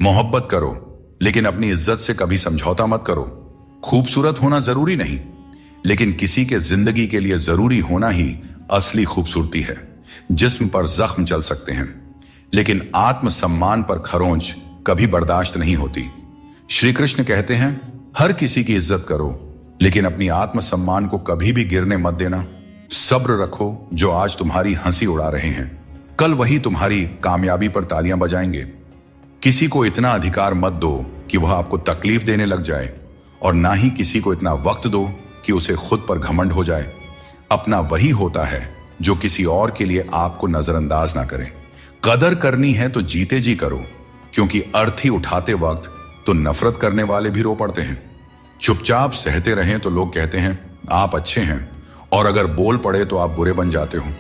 मोहब्बत करो, लेकिन अपनी इज्जत से कभी समझौता मत करो। खूबसूरत होना जरूरी नहीं, लेकिन किसी के जिंदगी के लिए जरूरी होना ही असली खूबसूरती है। जिस्म पर जख्म चल सकते हैं, लेकिन आत्मसम्मान पर खरोंच कभी बर्दाश्त नहीं होती। श्री कृष्ण कहते हैं, हर किसी की इज्जत करो, लेकिन अपनी आत्मसम्मान को कभी भी गिरने मत देना। सब्र रखो, जो आज तुम्हारी हंसी उड़ा रहे हैं, कल वही तुम्हारी कामयाबी पर तालियां बजाएंगे। किसी को इतना अधिकार मत दो कि वह आपको तकलीफ देने लग जाए, और ना ही किसी को इतना वक्त दो कि उसे खुद पर घमंड हो जाए। अपना वही होता है जो किसी और के लिए आपको नजरअंदाज ना करे। कदर करनी है तो जीते जी करो, क्योंकि अर्थी उठाते वक्त तो नफरत करने वाले भी रो पड़ते हैं। चुपचाप सहते रहें तो लोग कहते हैं आप अच्छे हैं, और अगर बोल पड़े तो आप बुरे बन जाते हो।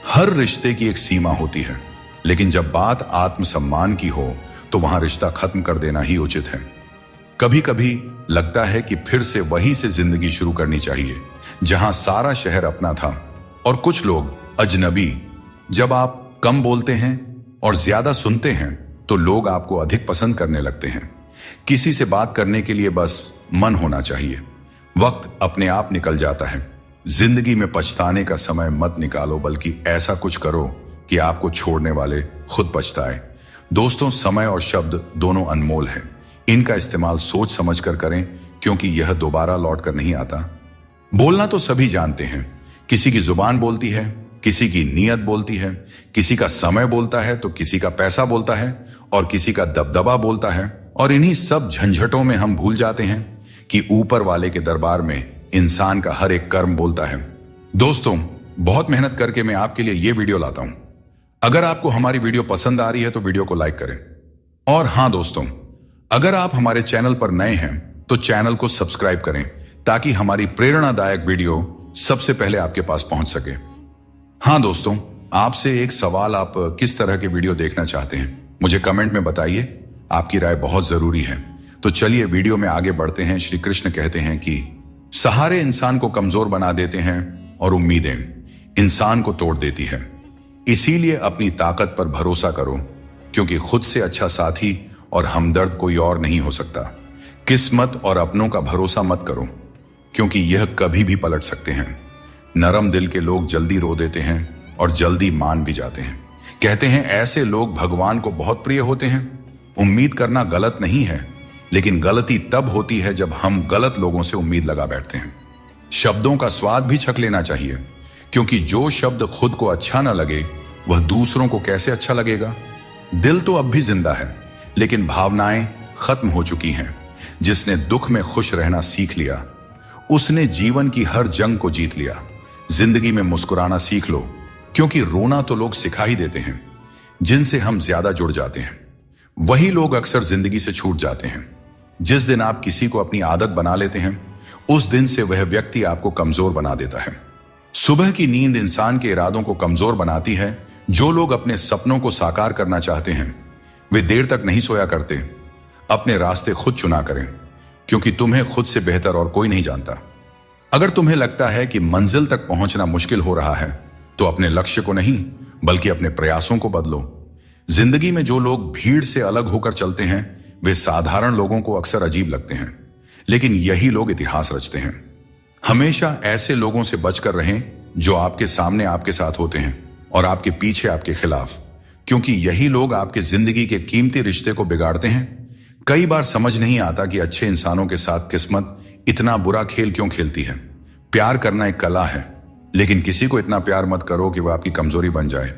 हर रिश्ते की एक सीमा होती है, लेकिन जब बात आत्मसम्मान की हो तो वहां रिश्ता खत्म कर देना ही उचित है। कभी कभी लगता है कि फिर से वहीं से जिंदगी शुरू करनी चाहिए जहां सारा शहर अपना था और कुछ लोग अजनबी। जब आप कम बोलते हैं और ज्यादा सुनते हैं तो लोग आपको अधिक पसंद करने लगते हैं। किसी से बात करने के लिए बस मन होना चाहिए। वक्त अपने आप निकल जाता है। जिंदगी में पछताने का समय मत निकालो, बल्कि ऐसा कुछ करो कि आपको छोड़ने वाले खुद पछताए। दोस्तों, समय और शब्द दोनों अनमोल हैं। इनका इस्तेमाल सोच समझ कर करें, क्योंकि यह दोबारा लौट कर नहीं आता। बोलना तो सभी जानते हैं। किसी की जुबान बोलती है, किसी की नीयत बोलती है, किसी का समय बोलता है तो किसी का पैसा बोलता है, और किसी का दबदबा बोलता है। और इन्हीं सब झंझटों में हम भूल जाते हैं कि ऊपर वाले के दरबार में इंसान का हर एक कर्म बोलता है। दोस्तों, बहुत मेहनत करके मैं आपके लिए यह वीडियो लाता हूं। अगर आपको हमारी वीडियो पसंद आ रही है तो वीडियो को लाइक करें। और हां दोस्तों, अगर आप हमारे चैनल पर नए हैं तो चैनल को सब्सक्राइब करें, ताकि हमारी प्रेरणादायक वीडियो सबसे पहले आपके पास पहुंच सके। हां दोस्तों, आपसे एक सवाल, आप किस तरह के वीडियो देखना चाहते हैं मुझे कमेंट में बताइए। आपकी राय बहुत जरूरी है। तो चलिए वीडियो में आगे बढ़ते हैं। श्री कृष्ण कहते हैं कि सहारे इंसान को कमजोर बना देते हैं और उम्मीदें इंसान को तोड़ देती है। इसीलिए अपनी ताकत पर भरोसा करो, क्योंकि खुद से अच्छा साथी और हमदर्द कोई और नहीं हो सकता। किस्मत और अपनों का भरोसा मत करो, क्योंकि यह कभी भी पलट सकते हैं। नरम दिल के लोग जल्दी रो देते हैं और जल्दी मान भी जाते हैं। कहते हैं ऐसे लोग भगवान को बहुत प्रिय होते हैं। उम्मीद करना गलत नहीं है, लेकिन गलती तब होती है जब हम गलत लोगों से उम्मीद लगा बैठते हैं। शब्दों का स्वाद भी छक लेना चाहिए, क्योंकि जो शब्द खुद को अच्छा ना लगे वह दूसरों को कैसे अच्छा लगेगा। दिल तो अब भी जिंदा है, लेकिन भावनाएं खत्म हो चुकी हैं। जिसने दुख में खुश रहना सीख लिया, उसने जीवन की हर जंग को जीत लिया। जिंदगी में मुस्कुराना सीख लो, क्योंकि रोना तो लोग सिखा ही देते हैं। जिनसे हम ज्यादा जुड़ जाते हैं वही लोग अक्सर जिंदगी से छूट जाते हैं। जिस दिन आप किसी को अपनी आदत बना लेते हैं, उस दिन से वह व्यक्ति आपको कमजोर बना देता है। सुबह की नींद इंसान के इरादों को कमजोर बनाती है। जो लोग अपने सपनों को साकार करना चाहते हैं वे देर तक नहीं सोया करते। अपने रास्ते खुद चुना करें, क्योंकि तुम्हें खुद से बेहतर और कोई नहीं जानता। अगर तुम्हें लगता है कि मंजिल तक पहुंचना मुश्किल हो रहा है, तो अपने लक्ष्य को नहीं बल्कि अपने प्रयासों को बदलो। जिंदगी में जो लोग भीड़ से अलग होकर चलते हैं वे साधारण लोगों को अक्सर अजीब लगते हैं, लेकिन यही लोग इतिहास रचते हैं। हमेशा ऐसे लोगों से बचकर रहें जो आपके सामने आपके साथ होते हैं और आपके पीछे आपके खिलाफ, क्योंकि यही लोग आपके जिंदगी के कीमती रिश्ते को बिगाड़ते हैं। कई बार समझ नहीं आता कि अच्छे इंसानों के साथ किस्मत इतना बुरा खेल क्यों खेलती है। प्यार करना एक कला है, लेकिन किसी को इतना प्यार मत करो कि वह आपकी कमजोरी बन जाए।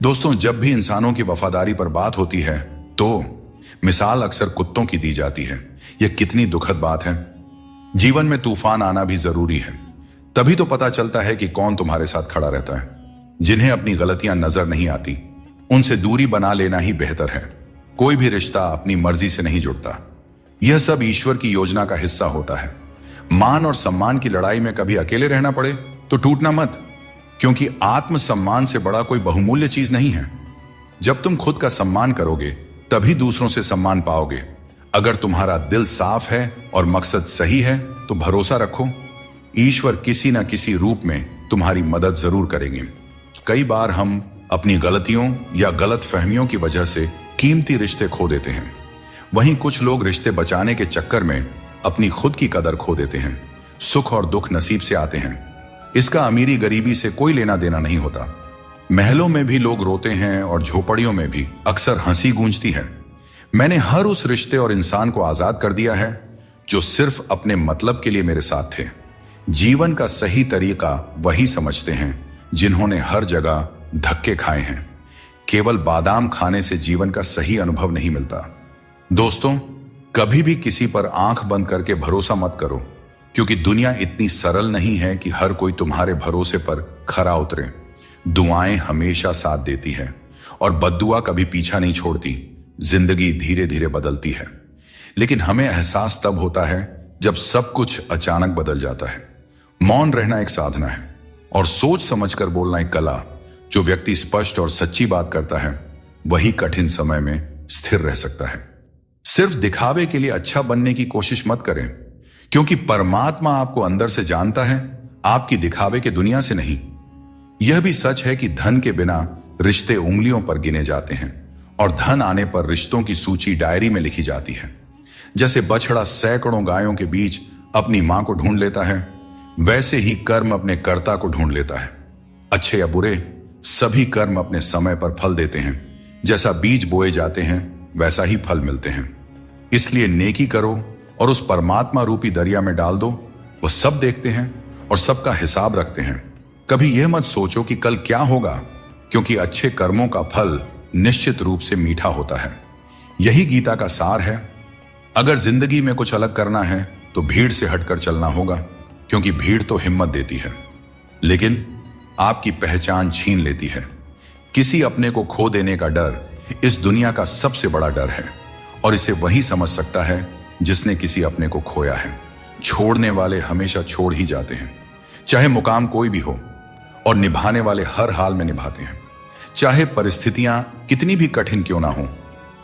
दोस्तों, जब भी इंसानों की वफादारी पर बात होती है तो मिसाल अक्सर कुत्तों की दी जाती है। यह कितनी दुखद बात है। जीवन में तूफान आना भी जरूरी है, तभी तो पता चलता है कि कौन तुम्हारे साथ खड़ा रहता है। जिन्हें अपनी गलतियां नजर नहीं आती, उनसे दूरी बना लेना ही बेहतर है। कोई भी रिश्ता अपनी मर्जी से नहीं जुड़ता। यह सब ईश्वर की योजना का हिस्सा होता है। मान और सम्मान की लड़ाई में कभी अकेले रहना पड़े तो टूटना मत, क्योंकि आत्मसम्मान से बड़ा कोई बहुमूल्य चीज नहीं है। जब तुम खुद का सम्मान करोगे तभी दूसरों से सम्मान पाओगे। अगर तुम्हारा दिल साफ है और मकसद सही है तो भरोसा रखो, ईश्वर किसी न किसी रूप में तुम्हारी मदद जरूर करेंगे। कई बार हम अपनी गलतियों या गलत फहमियों की वजह से कीमती रिश्ते खो देते हैं। वहीं कुछ लोग रिश्ते बचाने के चक्कर में अपनी खुद की कदर खो देते हैं। सुख और दुख नसीब से आते हैं, इसका अमीरी गरीबी से कोई लेना देना नहीं होता। महलों में भी लोग रोते हैं और झोपड़ियों में भी अक्सर हंसी गूंजती है। मैंने हर उस रिश्ते और इंसान को आजाद कर दिया है जो सिर्फ अपने मतलब के लिए मेरे साथ थे। जीवन का सही तरीका वही समझते हैं जिन्होंने हर जगह धक्के खाए हैं। केवल बादाम खाने से जीवन का सही अनुभव नहीं मिलता। दोस्तों, कभी भी किसी पर आंख बंद करके भरोसा मत करो, क्योंकि दुनिया इतनी सरल नहीं है कि हर कोई तुम्हारे भरोसे पर खरा उतरे। दुआएं हमेशा साथ देती है और बद्दुआ कभी पीछा नहीं छोड़ती। जिंदगी धीरे धीरे बदलती है, लेकिन हमें एहसास तब होता है जब सब कुछ अचानक बदल जाता है। मौन रहना एक साधना है और सोच समझकर बोलना एक कला। जो व्यक्ति स्पष्ट और सच्ची बात करता है वही कठिन समय में स्थिर रह सकता है। सिर्फ दिखावे के लिए अच्छा बनने की कोशिश मत करें, क्योंकि परमात्मा आपको अंदर से जानता है, आपकी दिखावे के दुनिया से नहीं। यह भी सच है कि धन के बिना रिश्ते उंगलियों पर गिने जाते हैं और धन आने पर रिश्तों की सूची डायरी में लिखी जाती है। जैसे बछड़ा सैकड़ों गायों के बीच अपनी मां को ढूंढ लेता है, वैसे ही कर्म अपने कर्ता को ढूंढ लेता है। अच्छे या बुरे, सभी कर्म अपने समय पर फल देते हैं। जैसा बीज बोए जाते हैं वैसा ही फल मिलते हैं। इसलिए नेकी करो और उस परमात्मा रूपी दरिया में डाल दो। वो सब देखते हैं और सबका हिसाब रखते हैं। कभी यह मत सोचो कि कल क्या होगा, क्योंकि अच्छे कर्मों का फल निश्चित रूप से मीठा होता है। यही गीता का सार है। अगर जिंदगी में कुछ अलग करना है तो भीड़ से हटकर चलना होगा, क्योंकि भीड़ तो हिम्मत देती है लेकिन आपकी पहचान छीन लेती है। किसी अपने को खो देने का डर इस दुनिया का सबसे बड़ा डर है और इसे वही समझ सकता है जिसने किसी अपने को खोया है। छोड़ने वाले हमेशा छोड़ ही जाते हैं, चाहे मुकाम कोई भी हो, और निभाने वाले हर हाल में निभाते हैं, चाहे परिस्थितियां कितनी भी कठिन क्यों ना हो।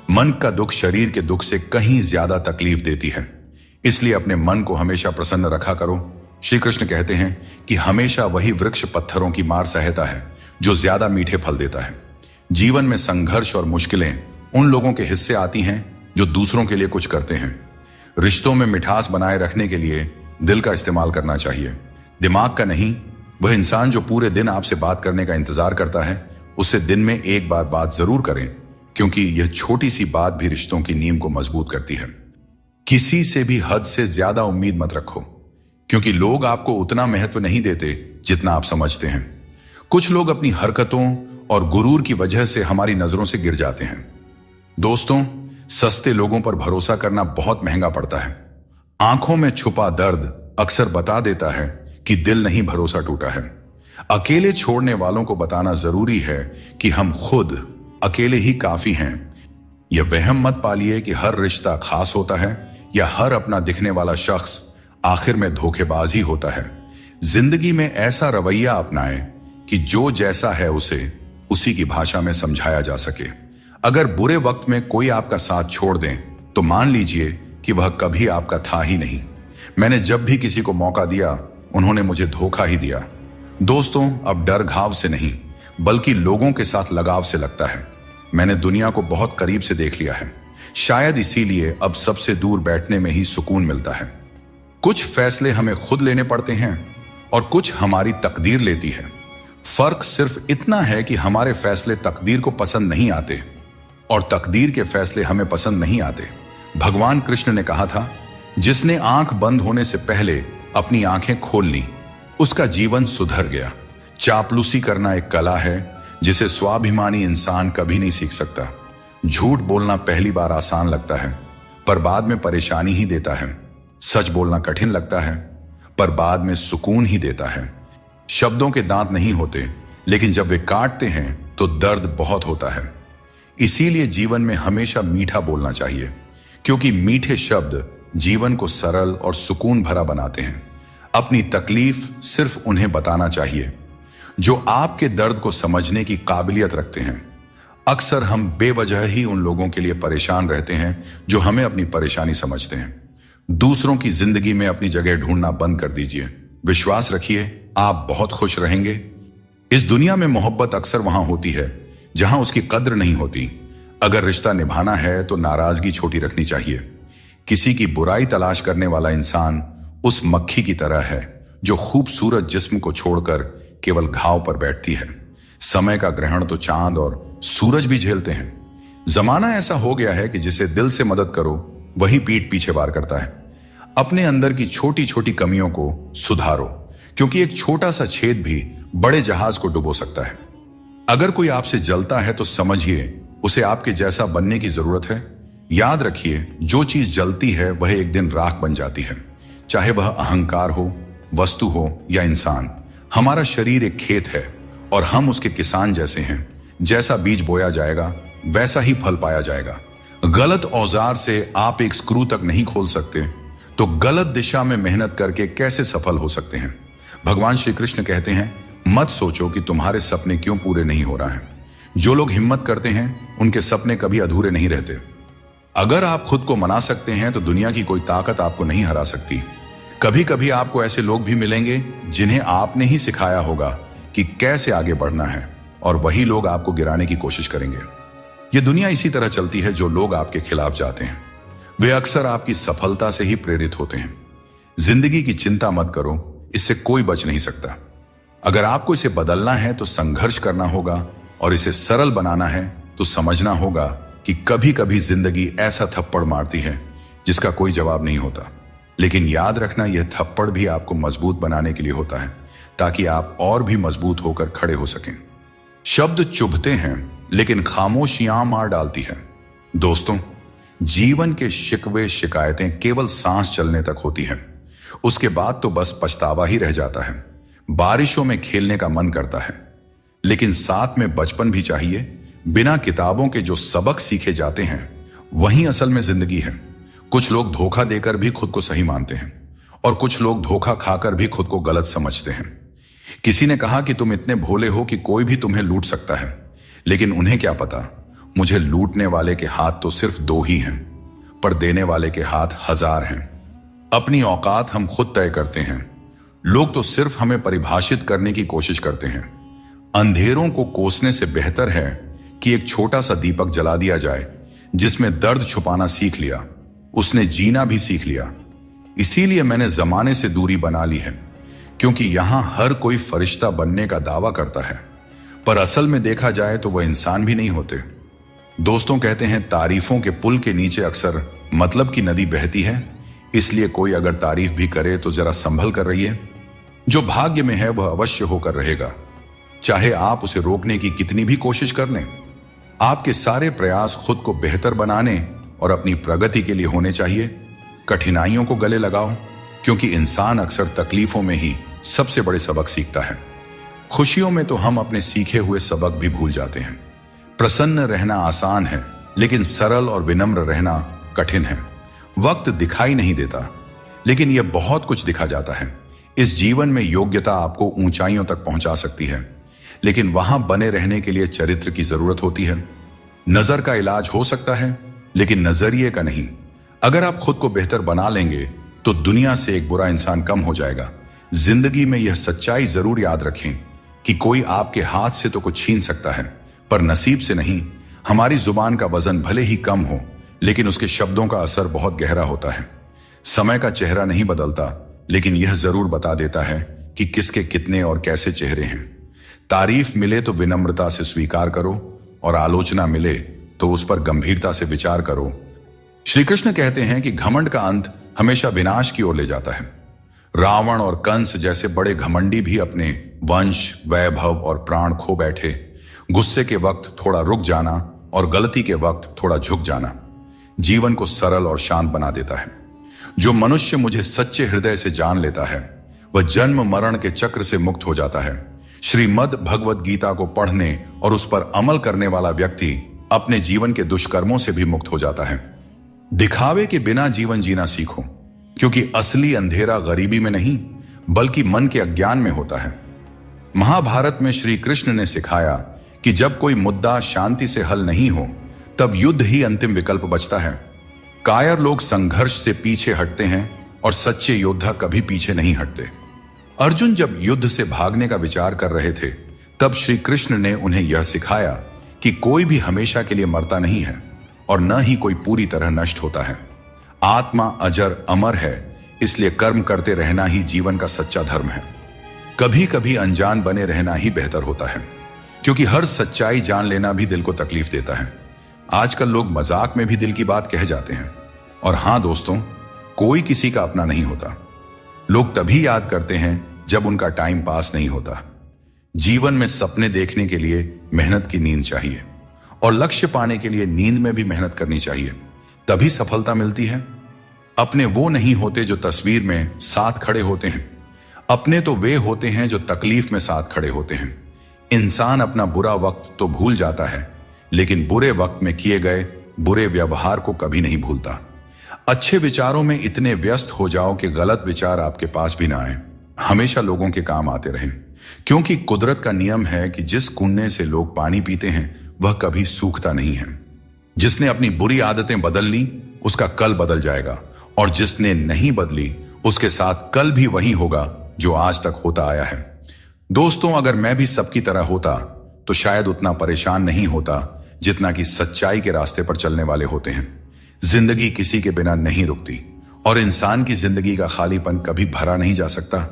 मन का दुख शरीर के दुख से कहीं ज्यादा तकलीफ देती है, इसलिए अपने मन को हमेशा प्रसन्न रखा करो। श्री कृष्ण कहते हैं कि हमेशा वही वृक्ष पत्थरों की मार सहता है जो ज्यादा मीठे फल देता है। जीवन में संघर्ष और मुश्किलें उन लोगों के हिस्से आती हैं जो दूसरों के लिए कुछ करते हैं। रिश्तों में मिठास बनाए रखने के लिए दिल का इस्तेमाल करना चाहिए, दिमाग का नहीं। वह इंसान जो पूरे दिन आपसे बात करने का इंतजार करता है, उससे दिन में एक बार बात जरूर करें, क्योंकि यह छोटी सी बात भी रिश्तों की नींव को मजबूत करती है। किसी से भी हद से ज्यादा उम्मीद मत रखो, क्योंकि लोग आपको उतना महत्व नहीं देते जितना आप समझते हैं। कुछ लोग अपनी हरकतों और गुरूर की वजह से हमारी नजरों से गिर जाते हैं। दोस्तों, सस्ते लोगों पर भरोसा करना बहुत महंगा पड़ता है। आंखों में छुपा दर्द अक्सर बता देता है कि दिल नहीं भरोसा टूटा है। अकेले छोड़ने वालों को बताना जरूरी है कि हम खुद अकेले ही काफी हैं। यह वहम मत पालिए कि हर रिश्ता खास होता है या हर अपना दिखने वाला शख्स आखिर में धोखेबाज ही होता है। जिंदगी में ऐसा रवैया अपनाएं कि जो जैसा है उसे उसी की भाषा में समझाया जा सके। अगर बुरे वक्त में कोई आपका साथ छोड़ दें तो मान लीजिए कि वह कभी आपका था ही नहीं। मैंने जब भी किसी को मौका दिया, उन्होंने मुझे धोखा ही दिया। दोस्तों, अब डर घाव से नहीं बल्कि लोगों के साथ लगाव से लगता है। मैंने दुनिया को बहुत करीब से देख लिया है, शायद इसीलिए अब सबसे दूर बैठने में ही सुकून मिलता है। कुछ फैसले हमें खुद लेने पड़ते हैं और कुछ हमारी तकदीर लेती है। फर्क सिर्फ इतना है कि हमारे फैसले तकदीर को पसंद नहीं आते और तकदीर के फैसले हमें पसंद नहीं आते। भगवान कृष्ण ने कहा था, जिसने आंख बंद होने से पहले अपनी आंखें खोल ली, उसका जीवन सुधर गया। चापलूसी करना एक कला है जिसे स्वाभिमानी इंसान कभी नहीं सीख सकता। झूठ बोलना पहली बार आसान लगता है, पर बाद में परेशानी ही देता है। सच बोलना कठिन लगता है, पर बाद में सुकून ही देता है। शब्दों के दांत नहीं होते, लेकिन जब वे काटते हैं तो दर्द बहुत होता है। इसीलिए जीवन में हमेशा मीठा बोलना चाहिए, क्योंकि मीठे शब्द जीवन को सरल और सुकून भरा बनाते हैं। अपनी तकलीफ सिर्फ उन्हें बताना चाहिए जो आपके दर्द को समझने की काबिलियत रखते हैं। अक्सर हम बेवजह ही उन लोगों के लिए परेशान रहते हैं जो हमें अपनी परेशानी समझते हैं। दूसरों की जिंदगी में अपनी जगह ढूंढना बंद कर दीजिए। विश्वास रखिए, आप बहुत खुश रहेंगे। इस दुनिया में मोहब्बत अक्सर वहां होती है जहां उसकी कद्र नहीं होती। अगर रिश्ता निभाना है तो नाराजगी छोटी रखनी चाहिए। किसी की बुराई तलाश करने वाला इंसान उस मक्खी की तरह है जो खूबसूरत जिस्म को छोड़कर केवल घाव पर बैठती है। समय का ग्रहण तो चांद और सूरज भी झेलते हैं। जमाना ऐसा हो गया है कि जिसे दिल से मदद करो वही पीठ पीछे वार करता है। अपने अंदर की छोटी छोटी कमियों को सुधारो, क्योंकि एक छोटा सा छेद भी बड़े जहाज को डुबो सकता है। अगर कोई आपसे जलता है तो समझिए उसे आपके जैसा बनने की जरूरत है। याद रखिए, जो चीज जलती है वह एक दिन राख बन जाती है, चाहे वह अहंकार हो, वस्तु हो या इंसान। हमारा शरीर एक खेत है और हम उसके किसान जैसे हैं। जैसा बीज बोया जाएगा वैसा ही फल पाया जाएगा। गलत औजार से आप एक स्क्रू तक नहीं खोल सकते, तो गलत दिशा में मेहनत करके कैसे सफल हो सकते हैं। भगवान श्री कृष्ण कहते हैं, मत सोचो कि तुम्हारे सपने क्यों पूरे नहीं हो रहा है। जो लोग हिम्मत करते हैं उनके सपने कभी अधूरे नहीं रहते। अगर आप खुद को मना सकते हैं तो दुनिया की कोई ताकत आपको नहीं हरा सकती। कभी कभी आपको ऐसे लोग भी मिलेंगे जिन्हें आपने ही सिखाया होगा कि कैसे आगे बढ़ना है, और वही लोग आपको गिराने की कोशिश करेंगे। यह दुनिया इसी तरह चलती है। जो लोग आपके खिलाफ जाते हैं वे अक्सर आपकी सफलता से ही प्रेरित होते हैं। जिंदगी की चिंता मत करो, इससे कोई बच नहीं सकता। अगर आपको इसे बदलना है तो संघर्ष करना होगा, और इसे सरल बनाना है तो समझना होगा कि कभी कभी जिंदगी ऐसा थप्पड़ मारती है जिसका कोई जवाब नहीं होता। लेकिन याद रखना, यह थप्पड़ भी आपको मजबूत बनाने के लिए होता है, ताकि आप और भी मजबूत होकर खड़े हो सकें। शब्द चुभते हैं लेकिन खामोशियां मार डालती है। दोस्तों, जीवन के शिकवे शिकायतें केवल सांस चलने तक होती हैं। उसके बाद तो बस पछतावा ही रह जाता है। बारिशों में खेलने का मन करता है, लेकिन साथ में बचपन भी चाहिए। बिना किताबों के जो सबक सीखे जाते हैं वही असल में जिंदगी है। कुछ लोग धोखा देकर भी खुद को सही मानते हैं, और कुछ लोग धोखा खाकर भी खुद को गलत समझते हैं। किसी ने कहा कि तुम इतने भोले हो कि कोई भी तुम्हें लूट सकता है, लेकिन उन्हें क्या पता, मुझे लूटने वाले के हाथ तो सिर्फ 2 ही हैं, पर देने वाले के हाथ 1000 हैं। अपनी औकात हम खुद तय करते हैं। लोग तो सिर्फ हमें परिभाषित करने की कोशिश करते हैं। अंधेरों को कोसने से बेहतर है कि एक छोटा सा दीपक जला दिया जाए। जिसमें दर्द छुपाना सीख लिया, उसने जीना भी सीख लिया। इसीलिए मैंने जमाने से दूरी बना ली है, क्योंकि यहां हर कोई फरिश्ता बनने का दावा करता है, पर असल में देखा जाए तो वह इंसान भी नहीं होते। दोस्तों कहते हैं, तारीफों के पुल के नीचे अक्सर मतलब की नदी बहती है। इसलिए कोई अगर तारीफ भी करे तो जरा संभल कर रहिए। जो भाग्य में है वह अवश्य होकर रहेगा, चाहे आप उसे रोकने की कितनी भी कोशिश कर लें। आपके सारे प्रयास खुद को बेहतर बनाने और अपनी प्रगति के लिए होने चाहिए। कठिनाइयों को गले लगाओ, क्योंकि इंसान अक्सर तकलीफों में ही सबसे बड़े सबक सीखता है। खुशियों में तो हम अपने सीखे हुए सबक भी भूल जाते हैं। प्रसन्न रहना आसान है, लेकिन सरल और विनम्र रहना कठिन है। वक्त दिखाई नहीं देता, लेकिन यह बहुत कुछ दिखा जाता है। इस जीवन में योग्यता आपको ऊंचाइयों तक पहुंचा सकती है, लेकिन वहां बने रहने के लिए चरित्र की जरूरत होती है। नजर का इलाज हो सकता है, लेकिन नजरिए का नहीं। अगर आप खुद को बेहतर बना लेंगे तो दुनिया से एक बुरा इंसान कम हो जाएगा। जिंदगी में यह सच्चाई जरूर याद रखें कि कोई आपके हाथ से तो कुछ छीन सकता है, पर नसीब से नहीं। हमारी जुबान का वजन भले ही कम हो, लेकिन उसके शब्दों का असर बहुत गहरा होता है। समय का चेहरा नहीं बदलता, लेकिन यह जरूर बता देता है कि किसके कितने और कैसे चेहरे हैं। तारीफ मिले तो विनम्रता से स्वीकार करो, और आलोचना मिले तो उस पर गंभीरता से विचार करो। श्री कृष्ण कहते हैं कि घमंड का अंत हमेशा विनाश की ओर ले जाता है। रावण और कंस जैसे बड़े घमंडी भी अपने वंश, वैभव और प्राण खो बैठे। गुस्से के वक्त थोड़ा रुक जाना और गलती के वक्त थोड़ा झुक जाना जीवन को सरल और शांत बना देता है। जो मनुष्य मुझे सच्चे हृदय से जान लेता है वह जन्म मरण के चक्र से मुक्त हो जाता है। श्रीमद् भगवद गीता को पढ़ने और उस पर अमल करने वाला व्यक्ति अपने जीवन के दुष्कर्मों से भी मुक्त हो जाता है। दिखावे के बिना जीवन जीना सीखो, क्योंकि असली अंधेरा गरीबी में नहीं बल्कि मन के अज्ञान में होता है। महाभारत में श्री कृष्ण ने सिखाया कि जब कोई मुद्दा शांति से हल नहीं हो तब युद्ध ही अंतिम विकल्प बचता है। कायर लोग संघर्ष से पीछे हटते हैं और सच्चे योद्धा कभी पीछे नहीं हटते। अर्जुन जब युद्ध से भागने का विचार कर रहे थे तब श्री कृष्ण ने उन्हें यह सिखाया कि कोई भी हमेशा के लिए मरता नहीं है और न ही कोई पूरी तरह नष्ट होता है। आत्मा अजर अमर है, इसलिए कर्म करते रहना ही जीवन का सच्चा धर्म है। कभी कभी अनजान बने रहना ही बेहतर होता है, क्योंकि हर सच्चाई जान लेना भी दिल को तकलीफ देता है। आजकल लोग मजाक में भी दिल की बात कह जाते हैं। और हां दोस्तों, कोई किसी का अपना नहीं होता। लोग तभी याद करते हैं जब उनका टाइम पास नहीं होता। जीवन में सपने देखने के लिए मेहनत की नींद चाहिए, और लक्ष्य पाने के लिए नींद में भी मेहनत करनी चाहिए, तभी सफलता मिलती है। अपने वो नहीं होते जो तस्वीर में साथ खड़े होते हैं, अपने तो वे होते हैं जो तकलीफ में साथ खड़े होते हैं। इंसान अपना बुरा वक्त तो भूल जाता है, लेकिन बुरे वक्त में किए गए बुरे व्यवहार को कभी नहीं भूलता। अच्छे विचारों में इतने व्यस्त हो जाओ कि गलत विचार आपके पास भी ना आए। हमेशा लोगों के काम आते रहें, क्योंकि कुदरत का नियम है कि जिस कुएं से लोग पानी पीते हैं वह कभी सूखता नहीं है। जिसने अपनी बुरी आदतें बदल ली उसका कल बदल जाएगा, और जिसने नहीं बदली उसके साथ कल भी वही होगा जो आज तक होता आया है। दोस्तों, अगर मैं भी सबकी तरह होता तो शायद उतना परेशान नहीं होता जितना कि सच्चाई के रास्ते पर चलने वाले होते हैं। जिंदगी किसी के बिना नहीं रुकती, और इंसान की जिंदगी का खालीपन कभी भरा नहीं जा सकता।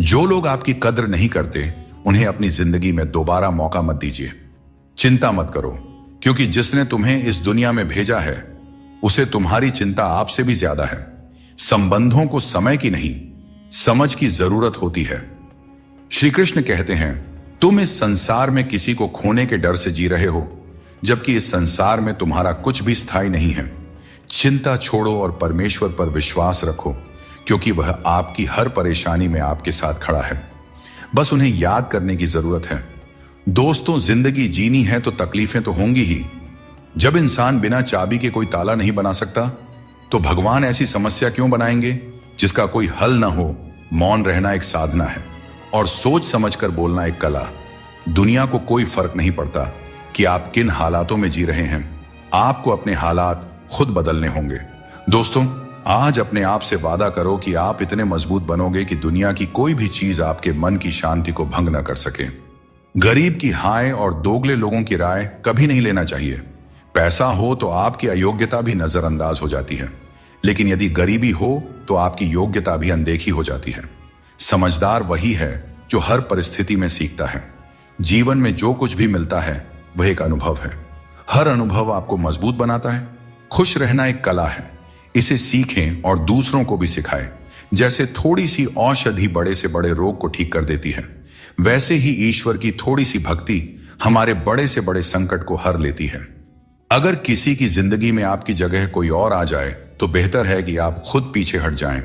जो लोग आपकी कद्र नहीं करते उन्हें अपनी जिंदगी में दोबारा मौका मत दीजिए। चिंता मत करो, क्योंकि जिसने तुम्हें इस दुनिया में भेजा है उसे तुम्हारी चिंता आपसे भी ज्यादा है। संबंधों को समय की नहीं, समझ की जरूरत होती है। श्री कृष्ण कहते हैं, तुम इस संसार में किसी को खोने के डर से जी रहे हो, जबकि इस संसार में तुम्हारा कुछ भी स्थायी नहीं है। चिंता छोड़ो और परमेश्वर पर विश्वास रखो, क्योंकि वह आपकी हर परेशानी में आपके साथ खड़ा है। बस उन्हें याद करने की जरूरत है। दोस्तों, जिंदगी जीनी है तो तकलीफें तो होंगी ही। जब इंसान बिना चाबी के कोई ताला नहीं बना सकता, तो भगवान ऐसी समस्या क्यों बनाएंगे जिसका कोई हल ना हो। मौन रहना एक साधना है, और सोच समझकर बोलना एक कला। दुनिया को कोई फर्क नहीं पड़ता कि आप किन हालातों में जी रहे हैं, आपको अपने हालात खुद बदलने होंगे। दोस्तों, आज अपने आप से वादा करो कि आप इतने मजबूत बनोगे कि दुनिया की कोई भी चीज आपके मन की शांति को भंग न कर सके। गरीब की हाय और दोगले लोगों की राय कभी नहीं लेना चाहिए। पैसा हो तो आपकी अयोग्यता भी नजरअंदाज हो जाती है, लेकिन यदि गरीबी हो तो आपकी योग्यता भी अनदेखी हो जाती है। समझदार वही है जो हर परिस्थिति में सीखता है। जीवन में जो कुछ भी मिलता है वह एक अनुभव है। हर अनुभव आपको मजबूत बनाता है। खुश रहना एक कला है, इसे सीखें और दूसरों को भी सिखाएं। जैसे थोड़ी सी औषधि बड़े से बड़े रोग को ठीक कर देती है, वैसे ही ईश्वर की थोड़ी सी भक्ति हमारे बड़े से बड़े संकट को हर लेती है। अगर किसी की जिंदगी में आपकी जगह कोई और आ जाए तो बेहतर है कि आप खुद पीछे हट जाएं।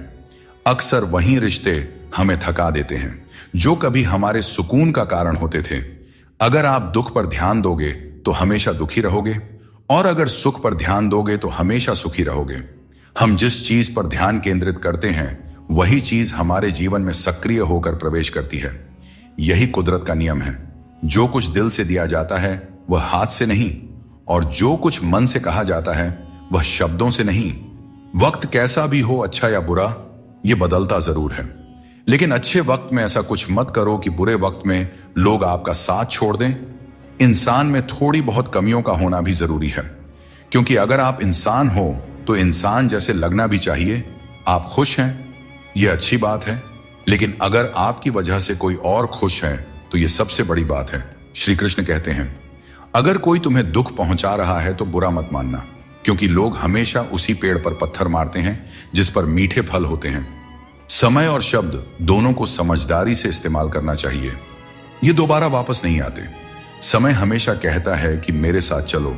अक्सर वही रिश्ते हमें थका देते हैं जो कभी हमारे सुकून का कारण होते थे। अगर आप दुख पर ध्यान दोगे तो हमेशा दुखी रहोगे, और अगर सुख पर ध्यान दोगे तो हमेशा सुखी रहोगे। हम जिस चीज पर ध्यान केंद्रित करते हैं वही चीज हमारे जीवन में सक्रिय होकर प्रवेश करती है। यही कुदरत का नियम है। जो कुछ दिल से दिया जाता है वह हाथ से नहीं, और जो कुछ मन से कहा जाता है वह शब्दों से नहीं। वक्त कैसा भी हो, अच्छा या बुरा, यह बदलता जरूर है, लेकिन अच्छे वक्त में ऐसा कुछ मत करो कि बुरे वक्त में लोग आपका साथ छोड़ दें। इंसान में थोड़ी बहुत कमियों का होना भी जरूरी है, क्योंकि अगर आप इंसान हो तो इंसान जैसे लगना भी चाहिए। आप खुश हैं, यह अच्छी बात है, लेकिन अगर आपकी वजह से कोई और खुश है तो यह सबसे बड़ी बात है। श्री कृष्ण कहते हैं, अगर कोई तुम्हें दुख पहुंचा रहा है तो बुरा मत मानना, क्योंकि लोग हमेशा उसी पेड़ पर पत्थर मारते हैं जिस पर मीठे फल होते हैं। समय और शब्द दोनों को समझदारी से इस्तेमाल करना चाहिए। ये दोबारा वापस नहीं आते। समय हमेशा कहता है कि मेरे साथ चलो,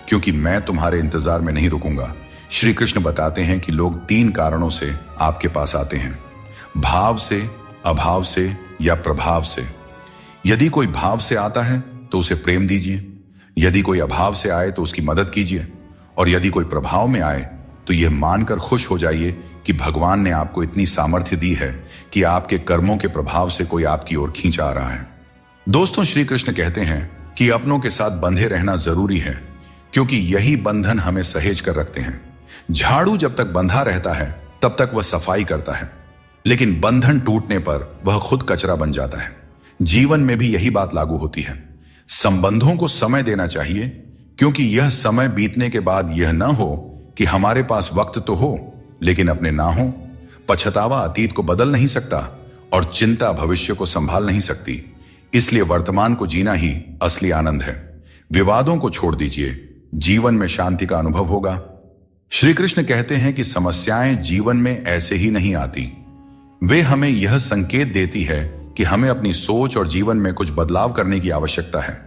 क्योंकि मैं तुम्हारे इंतजार में नहीं रुकूंगा। श्री कृष्ण बताते हैं कि लोग 3 कारणों से आपके पास आते हैं, भाव से, अभाव से या प्रभाव से। यदि कोई भाव से आता है तो उसे प्रेम दीजिए, यदि कोई अभाव से आए तो उसकी मदद कीजिए, और यदि कोई प्रभाव में आए तो यह मानकर खुश हो जाइए कि भगवान ने आपको इतनी सामर्थ्य दी है कि आपके कर्मों के प्रभाव से कोई आपकी ओर खींच आ रहा है। दोस्तों, श्री कृष्ण कहते हैं कि अपनों के साथ बंधे रहना जरूरी है, क्योंकि यही बंधन हमें सहेज कर रखते हैं। झाड़ू जब तक बंधा रहता है तब तक वह सफाई करता है, लेकिन बंधन टूटने पर वह खुद कचरा बन जाता है। जीवन में भी यही बात लागू होती है। संबंधों को समय देना चाहिए, क्योंकि यह समय बीतने के बाद यह न हो कि हमारे पास वक्त तो हो लेकिन अपने ना हो। पछतावा अतीत को बदल नहीं सकता और चिंता भविष्य को संभाल नहीं सकती। इसलिए वर्तमान को जीना ही असली आनंद है। विवादों को छोड़ दीजिए, जीवन में शांति का अनुभव होगा। श्री कृष्ण कहते हैं कि समस्याएं जीवन में ऐसे ही नहीं आती, वे हमें यह संकेत देती है कि हमें अपनी सोच और जीवन में कुछ बदलाव करने की आवश्यकता है।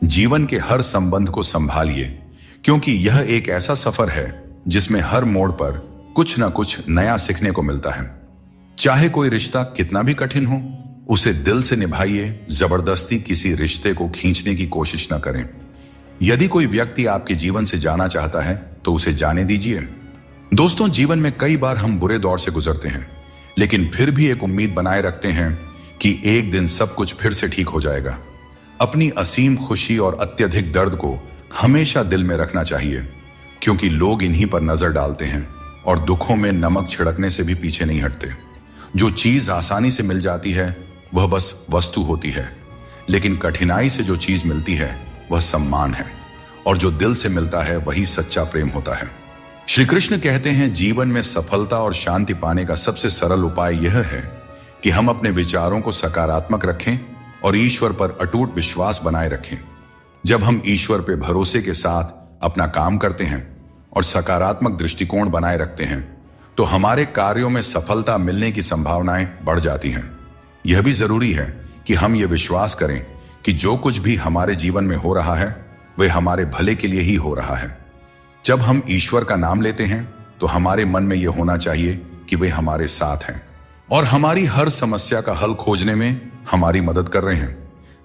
जीवन के हर संबंध को संभालिए, क्योंकि यह एक ऐसा सफर है जिसमें हर मोड़ पर कुछ न कुछ नया सीखने को मिलता है। चाहे कोई रिश्ता कितना भी कठिन हो, उसे दिल से निभाइए, जबरदस्ती किसी रिश्ते को खींचने की कोशिश न करें। यदि कोई व्यक्ति आपके जीवन से जाना चाहता है तो उसे जाने दीजिए। दोस्तों, जीवन में कई बार हम बुरे दौर से गुजरते हैं, लेकिन फिर भी एक उम्मीद बनाए रखते हैं कि एक दिन सब कुछ फिर से ठीक हो जाएगा। अपनी असीम खुशी और अत्यधिक दर्द को हमेशा दिल में रखना चाहिए, क्योंकि लोग इन्हीं पर नजर डालते हैं और दुखों में नमक छिड़कने से भी पीछे नहीं हटते। जो चीज आसानी से मिल जाती है वह बस वस्तु होती है, लेकिन कठिनाई से जो चीज मिलती है वह सम्मान है, और जो दिल से मिलता है वही सच्चा प्रेम होता है। श्री कृष्ण कहते हैं, जीवन में सफलता और शांति पाने का सबसे सरल उपाय यह है कि हम अपने विचारों को सकारात्मक रखें और ईश्वर पर अटूट विश्वास बनाए रखें। जब हम ईश्वर पर भरोसे के साथ अपना काम करते हैं और सकारात्मक दृष्टिकोण बनाए रखते हैं, तो हमारे कार्यों में सफलता मिलने की संभावनाएं बढ़ जाती हैं। यह भी जरूरी है कि हम ये विश्वास करें कि जो कुछ भी हमारे जीवन में हो रहा है वह हमारे भले के लिए ही हो रहा है। जब हम ईश्वर का नाम लेते हैं तो हमारे मन में यह होना चाहिए कि वे हमारे साथ हैं और हमारी हर समस्या का हल खोजने में हमारी मदद कर रहे हैं।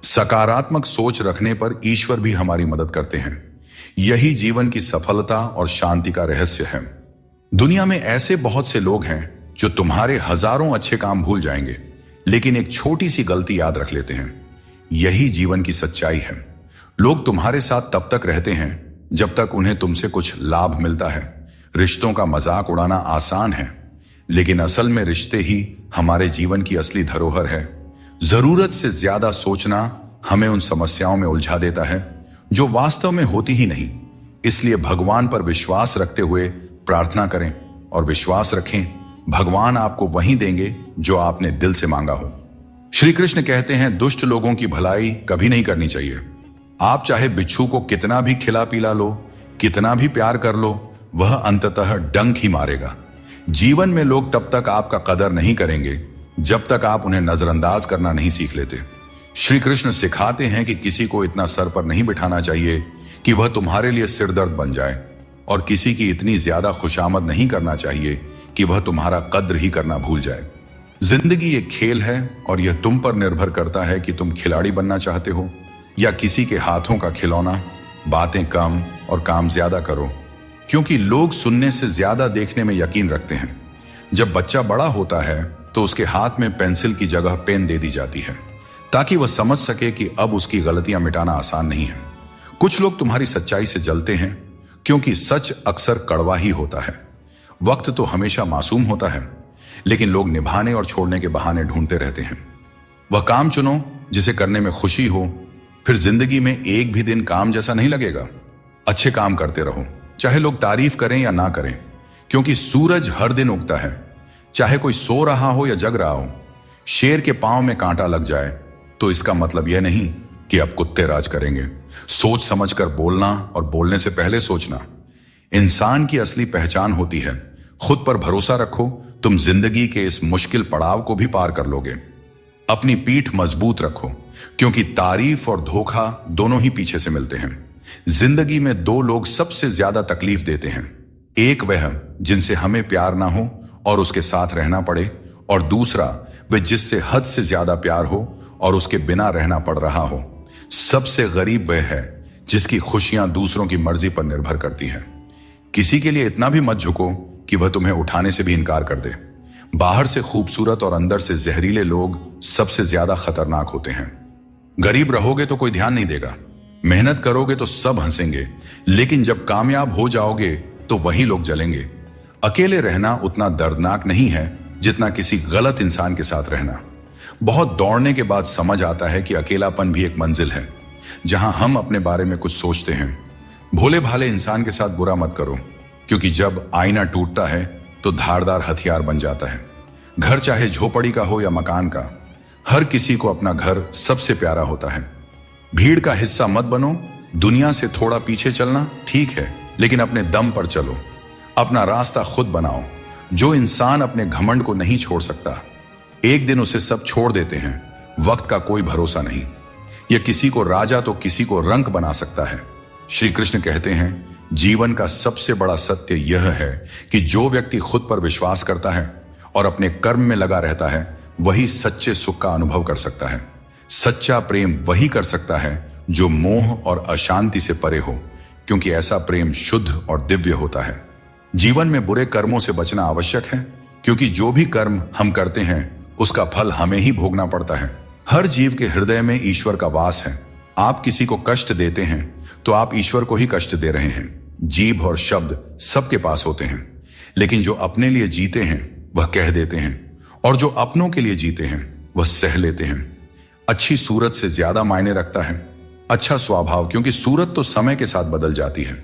सकारात्मक सोच रखने पर ईश्वर भी हमारी मदद करते हैं। यही जीवन की सफलता और शांति का रहस्य है। दुनिया में ऐसे बहुत से लोग हैं जो तुम्हारे हजारों अच्छे काम भूल जाएंगे, लेकिन एक छोटी सी गलती याद रख लेते हैं। यही जीवन की सच्चाई है। लोग तुम्हारे साथ तब तक रहते हैं जब तक उन्हें तुमसे कुछ लाभ मिलता है। रिश्तों का मजाक उड़ाना आसान है, लेकिन असल में रिश्ते ही हमारे जीवन की असली धरोहर है। जरूरत से ज्यादा सोचना हमें उन समस्याओं में उलझा देता है जो वास्तव में होती ही नहीं। इसलिए भगवान पर विश्वास रखते हुए प्रार्थना करें और विश्वास रखें, भगवान आपको वही देंगे जो आपने दिल से मांगा हो। श्री कृष्ण कहते हैं, दुष्ट लोगों की भलाई कभी नहीं करनी चाहिए। आप चाहे बिच्छू को कितना भी खिला पिला लो, कितना भी प्यार कर लो, वह अंततः डंक ही मारेगा। जीवन में लोग तब तक आपका कदर नहीं करेंगे जब तक आप उन्हें नजरअंदाज करना नहीं सीख लेते। श्री कृष्ण सिखाते हैं कि किसी को इतना सर पर नहीं बिठाना चाहिए कि वह तुम्हारे लिए सिरदर्द बन जाए, और किसी की इतनी ज्यादा खुशामद नहीं करना चाहिए कि वह तुम्हारा कद्र ही करना भूल जाए। जिंदगी एक खेल है और यह तुम पर निर्भर करता है कि तुम खिलाड़ी बनना चाहते हो या किसी के हाथों का खिलौना। बातें कम और काम ज्यादा करो, क्योंकि लोग सुनने से ज्यादा देखने में यकीन रखते हैं। जब बच्चा बड़ा होता है तो उसके हाथ में पेंसिल की जगह पेन दे दी जाती है, ताकि वह समझ सके कि अब उसकी गलतियां मिटाना आसान नहीं है। कुछ लोग तुम्हारी सच्चाई से जलते हैं, क्योंकि सच अक्सर कड़वा ही होता है। वक्त तो हमेशा मासूम होता है, लेकिन लोग निभाने और छोड़ने के बहाने ढूंढते रहते हैं। वह काम चुनो जिसे करने में खुशी हो, फिर जिंदगी में एक भी दिन काम जैसा नहीं लगेगा। अच्छे काम करते रहो, चाहे लोग तारीफ करें या ना करें, क्योंकि सूरज हर दिन उगता है, चाहे कोई सो रहा हो या जग रहा हो। शेर के पांव में कांटा लग जाए तो इसका मतलब यह नहीं कि अब कुत्ते राज करेंगे। सोच समझकर बोलना और बोलने से पहले सोचना इंसान की असली पहचान होती है। खुद पर भरोसा रखो, तुम जिंदगी के इस मुश्किल पड़ाव को भी पार कर लोगे। अपनी पीठ मजबूत रखो, क्योंकि तारीफ और धोखा दोनों ही पीछे से मिलते हैं। जिंदगी में दो लोग सबसे ज्यादा तकलीफ देते हैं, एक वह जिनसे हमें प्यार ना हो और उसके साथ रहना पड़े, और दूसरा वह जिससे हद से ज्यादा प्यार हो और उसके बिना रहना पड़ रहा हो। सबसे गरीब वह है जिसकी खुशियां दूसरों की मर्जी पर निर्भर करती हैं। किसी के लिए इतना भी मत झुको कि वह तुम्हें उठाने से भी इनकार कर दे। बाहर से खूबसूरत और अंदर से जहरीले लोग सबसे ज्यादा खतरनाक होते हैं। गरीब रहोगे तो कोई ध्यान नहीं देगा, मेहनत करोगे तो सब हंसेंगे, लेकिन जब कामयाब हो जाओगे तो वही लोग जलेंगे। अकेले रहना उतना दर्दनाक नहीं है जितना किसी गलत इंसान के साथ रहना। बहुत दौड़ने के बाद समझ आता है कि अकेलापन भी एक मंजिल है, जहां हम अपने बारे में कुछ सोचते हैं। भोले भाले इंसान के साथ बुरा मत करो, क्योंकि जब आईना टूटता है तो धारदार हथियार बन जाता है। घर चाहे झोपड़ी का हो या मकान का, हर किसी को अपना घर सबसे प्यारा होता है। भीड़ का हिस्सा मत बनो। दुनिया से थोड़ा पीछे चलना ठीक है, लेकिन अपने दम पर चलो। अपना रास्ता खुद बनाओ। जो इंसान अपने घमंड को नहीं छोड़ सकता, एक दिन उसे सब छोड़ देते हैं। वक्त का कोई भरोसा नहीं। यह किसी को राजा तो किसी को रंक बना सकता है। श्री कृष्ण कहते हैं, जीवन का सबसे बड़ा सत्य यह है कि जो व्यक्ति खुद पर विश्वास करता है और अपने कर्म में लगा रहता है, वही सच्चे सुख का अनुभव कर सकता है। सच्चा प्रेम वही कर सकता है जो मोह और अशांति से परे हो, क्योंकि ऐसा प्रेम शुद्ध और दिव्य होता है। जीवन में बुरे कर्मों से बचना आवश्यक है, क्योंकि जो भी कर्म हम करते हैं उसका फल हमें ही भोगना पड़ता है। हर जीव के हृदय में ईश्वर का वास है। आप किसी को कष्ट देते हैं तो आप ईश्वर को ही कष्ट दे रहे हैं। जीभ और शब्द सबके पास होते हैं, लेकिन जो अपने लिए जीते हैं वह कह देते हैं, और जो अपनों के लिए जीते हैं वह सह लेते हैं। अच्छी सूरत से ज्यादा मायने रखता है अच्छा स्वभाव, क्योंकि सूरत तो समय के साथ बदल जाती है,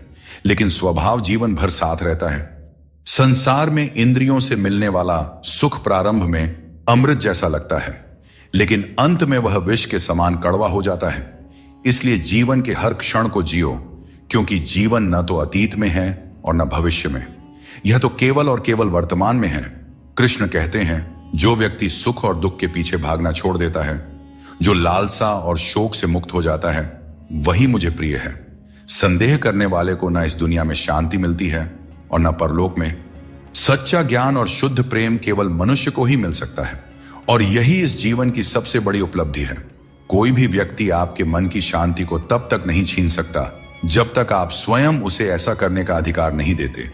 लेकिन स्वभाव जीवन भर साथ रहता है। संसार में इंद्रियों से मिलने वाला सुख प्रारंभ में अमृत जैसा लगता है, लेकिन अंत में वह विष के समान कड़वा हो जाता है। इसलिए जीवन के हर क्षण को जियो, क्योंकि जीवन न तो अतीत में है और न भविष्य में, यह तो केवल और केवल वर्तमान में है। कृष्ण कहते हैं, जो व्यक्ति सुख और दुख के पीछे भागना छोड़ देता है, जो लालसा और शोक से मुक्त हो जाता है, वही मुझे प्रिय है। संदेह करने वाले को न इस दुनिया में शांति मिलती है और न परलोक में। सच्चा ज्ञान और शुद्ध प्रेम केवल मनुष्य को ही मिल सकता है, और यही इस जीवन की सबसे बड़ी उपलब्धि है। कोई भी व्यक्ति आपके मन की शांति को तब तक नहीं छीन सकता जब तक आप स्वयं उसे ऐसा करने का अधिकार नहीं देते।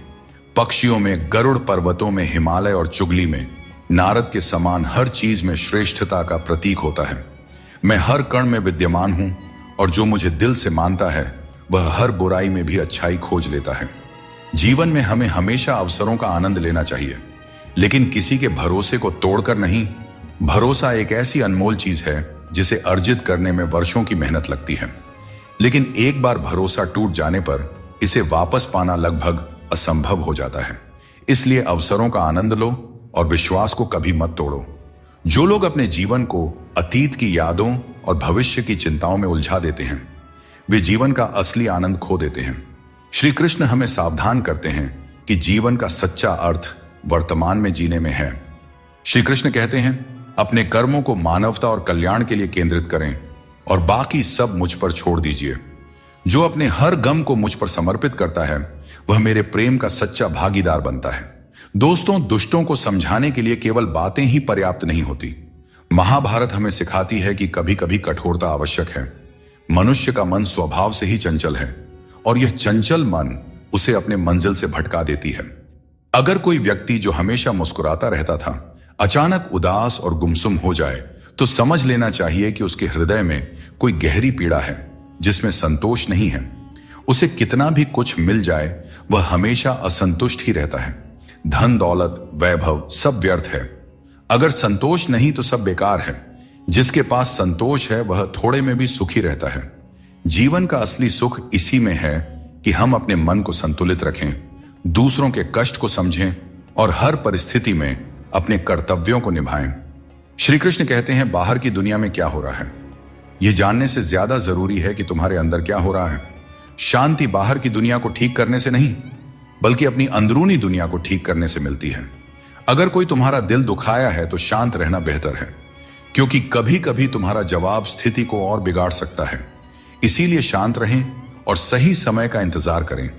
पक्षियों में गरुड़, पर्वतों में हिमालय और चुगली में नारद के समान हर चीज में श्रेष्ठता का प्रतीक होता है। मैं हर कण में विद्यमान हूं, और जो मुझे दिल से मानता है वह हर बुराई में भी अच्छाई खोज लेता है। जीवन में हमें हमेशा अवसरों का आनंद लेना चाहिए, लेकिन किसी के भरोसे को तोड़कर नहीं। भरोसा एक ऐसी अनमोल चीज है जिसे अर्जित करने में वर्षों की मेहनत लगती है, लेकिन एक बार भरोसा टूट जाने पर इसे वापस पाना लगभग असंभव हो जाता है। इसलिए अवसरों का आनंद लो और विश्वास को कभी मत तोड़ो। जो लोग अपने जीवन को अतीत की यादों और भविष्य की चिंताओं में उलझा देते हैं, वे जीवन का असली आनंद खो देते हैं। श्री कृष्ण हमें सावधान करते हैं कि जीवन का सच्चा अर्थ वर्तमान में जीने में है। श्री कृष्ण कहते हैं, अपने कर्मों को मानवता और कल्याण के लिए केंद्रित करें और बाकी सब मुझ पर छोड़ दीजिए। जो अपने हर गम को मुझ पर समर्पित करता है वह मेरे प्रेम का सच्चा भागीदार बनता है। दोस्तों, दुष्टों को समझाने के लिए केवल बातें ही पर्याप्त नहीं होती। महाभारत हमें सिखाती है कि कभी कभी कठोरता आवश्यक है। मनुष्य का मन स्वभाव से ही चंचल है, और यह चंचल मन उसे अपने मंजिल से भटका देती है। अगर कोई व्यक्ति जो हमेशा मुस्कुराता रहता था अचानक उदास और गुमसुम हो जाए, तो समझ लेना चाहिए कि उसके हृदय में कोई गहरी पीड़ा है जिसमें संतोष नहीं है। उसे कितना भी कुछ मिल जाए वह हमेशा असंतुष्ट ही रहता है। धन दौलत वैभव सब व्यर्थ है। अगर संतोष नहीं तो सब बेकार है। जिसके पास संतोष है वह थोड़े में भी सुखी रहता है। जीवन का असली सुख इसी में है कि हम अपने मन को संतुलित रखें, दूसरों के कष्ट को समझें और हर परिस्थिति में अपने कर्तव्यों को निभाएं। श्री कृष्ण कहते हैं, बाहर की दुनिया में क्या हो रहा है यह जानने से ज्यादा जरूरी है कि तुम्हारे अंदर क्या हो रहा है। शांति बाहर की दुनिया को ठीक करने से नहीं, बल्कि अपनी अंदरूनी दुनिया को ठीक करने से मिलती है। अगर कोई तुम्हारा दिल दुखाया है तो शांत रहना बेहतर है, क्योंकि कभी कभी तुम्हारा जवाब स्थिति को और बिगाड़ सकता है। इसीलिए शांत रहें और सही समय का इंतजार करें।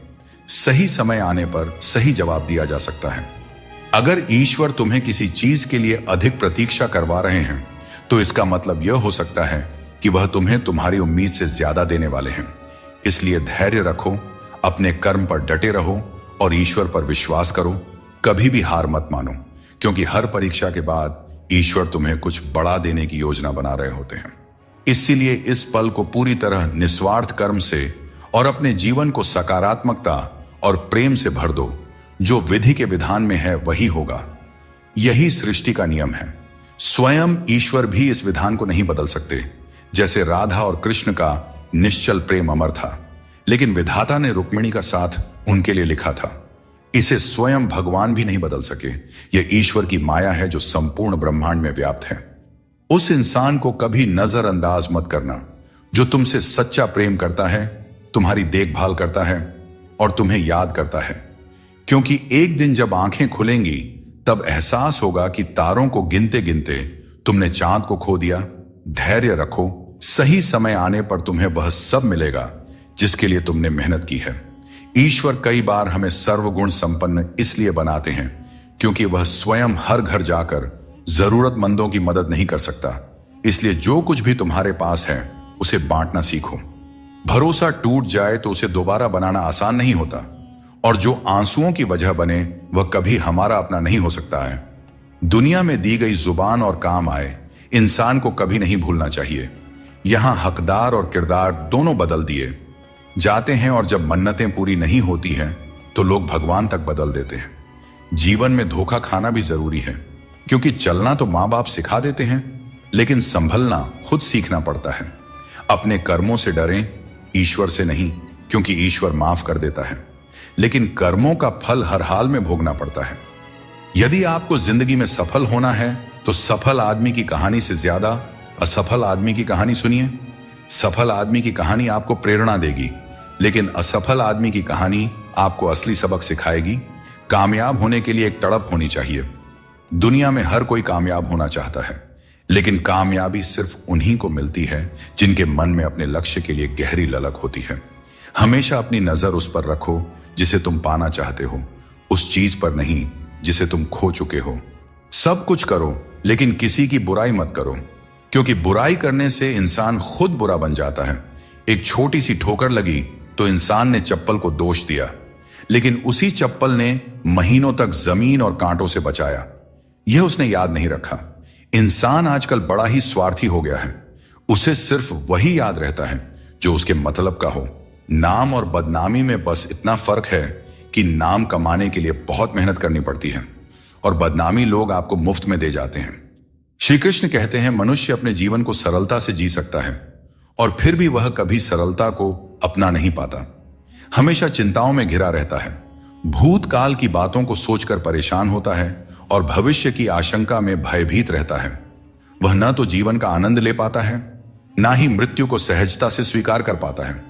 सही समय आने पर सही जवाब दिया जा सकता है। अगर ईश्वर तुम्हें किसी चीज के लिए अधिक प्रतीक्षा करवा रहे हैं, तो इसका मतलब यह हो सकता है कि वह तुम्हें तुम्हारी उम्मीद से ज्यादा देने वाले हैं। इसलिए धैर्य रखो, अपने कर्म पर डटे रहो और ईश्वर पर विश्वास करो। कभी भी हार मत मानो, क्योंकि हर परीक्षा के बाद ईश्वर तुम्हें कुछ बड़ा देने की योजना बना रहे होते हैं। इसीलिए इस पल को पूरी तरह निस्वार्थ कर्म से और अपने जीवन को सकारात्मकता और प्रेम से भर दो। जो विधि के विधान में है वही होगा। यही सृष्टि का नियम है। स्वयं ईश्वर भी इस विधान को नहीं बदल सकते। जैसे राधा और कृष्ण का निश्चल प्रेम अमर था, लेकिन विधाता ने रुक्मिणी का साथ उनके लिए लिखा था। इसे स्वयं भगवान भी नहीं बदल सके। यह ईश्वर की माया है जो संपूर्ण ब्रह्मांड में व्याप्त है। उस इंसान को कभी नजरअंदाज मत करना जो तुमसे सच्चा प्रेम करता है, तुम्हारी देखभाल करता है और तुम्हें याद करता है, क्योंकि एक दिन जब आंखें खुलेंगी तब एहसास होगा कि तारों को गिनते गिनते तुमने चांद को खो दिया। धैर्य रखो, सही समय आने पर तुम्हें वह सब मिलेगा जिसके लिए तुमने मेहनत की है। ईश्वर कई बार हमें सर्वगुण संपन्न इसलिए बनाते हैं क्योंकि वह स्वयं हर घर जाकर जरूरतमंदों की मदद नहीं कर सकता। इसलिए जो कुछ भी तुम्हारे पास है उसे बांटना सीखो। भरोसा टूट जाए तो उसे दोबारा बनाना आसान नहीं होता, और जो आंसुओं की वजह बने वह कभी हमारा अपना नहीं हो सकता है। दुनिया में दी गई जुबान और काम आए इंसान को कभी नहीं भूलना चाहिए। यहां हकदार और किरदार दोनों बदल दिए जाते हैं, और जब मन्नतें पूरी नहीं होती हैं तो लोग भगवान तक बदल देते हैं। जीवन में धोखा खाना भी जरूरी है, क्योंकि चलना तो मां बाप सिखा देते हैं, लेकिन संभलना खुद सीखना पड़ता है। अपने कर्मों से डरें, ईश्वर से नहीं, क्योंकि ईश्वर माफ कर देता है, लेकिन कर्मों का फल हर हाल में भोगना पड़ता है। यदि आपको जिंदगी में सफल होना है तो सफल आदमी की कहानी से ज्यादा असफल आदमी की कहानी सुनिए। सफल आदमी की कहानी आपको प्रेरणा देगी, लेकिन असफल आदमी की कहानी आपको असली सबक सिखाएगी। कामयाब होने के लिए एक तड़प होनी चाहिए। दुनिया में हर कोई कामयाब होना चाहता है, लेकिन कामयाबी सिर्फ उन्हीं को मिलती है जिनके मन में अपने लक्ष्य के लिए गहरी ललक होती है। हमेशा अपनी नजर उस पर रखो जिसे तुम पाना चाहते हो, उस चीज पर नहीं जिसे तुम खो चुके हो। सब कुछ करो, लेकिन किसी की बुराई मत करो, क्योंकि बुराई करने से इंसान खुद बुरा बन जाता है। एक छोटी सी ठोकर लगी तो इंसान ने चप्पल को दोष दिया, लेकिन उसी चप्पल ने महीनों तक जमीन और कांटों से बचाया। यह उसने याद नहीं रखा। इंसान आजकल बड़ा ही स्वार्थी हो गया है। उसे सिर्फ वही याद रहता है जो उसके मतलब का हो। नाम और बदनामी में बस इतना फर्क है कि नाम कमाने के लिए बहुत मेहनत करनी पड़ती है, और बदनामी लोग आपको मुफ्त में दे जाते हैं। श्री कृष्ण कहते हैं, मनुष्य अपने जीवन को सरलता से जी सकता है, और फिर भी वह कभी सरलता को अपना नहीं पाता। हमेशा चिंताओं में घिरा रहता है, भूतकाल की बातों को सोचकर परेशान होता है और भविष्य की आशंका में भयभीत रहता है। वह न तो जीवन का आनंद ले पाता है, ना ही मृत्यु को सहजता से स्वीकार कर पाता है।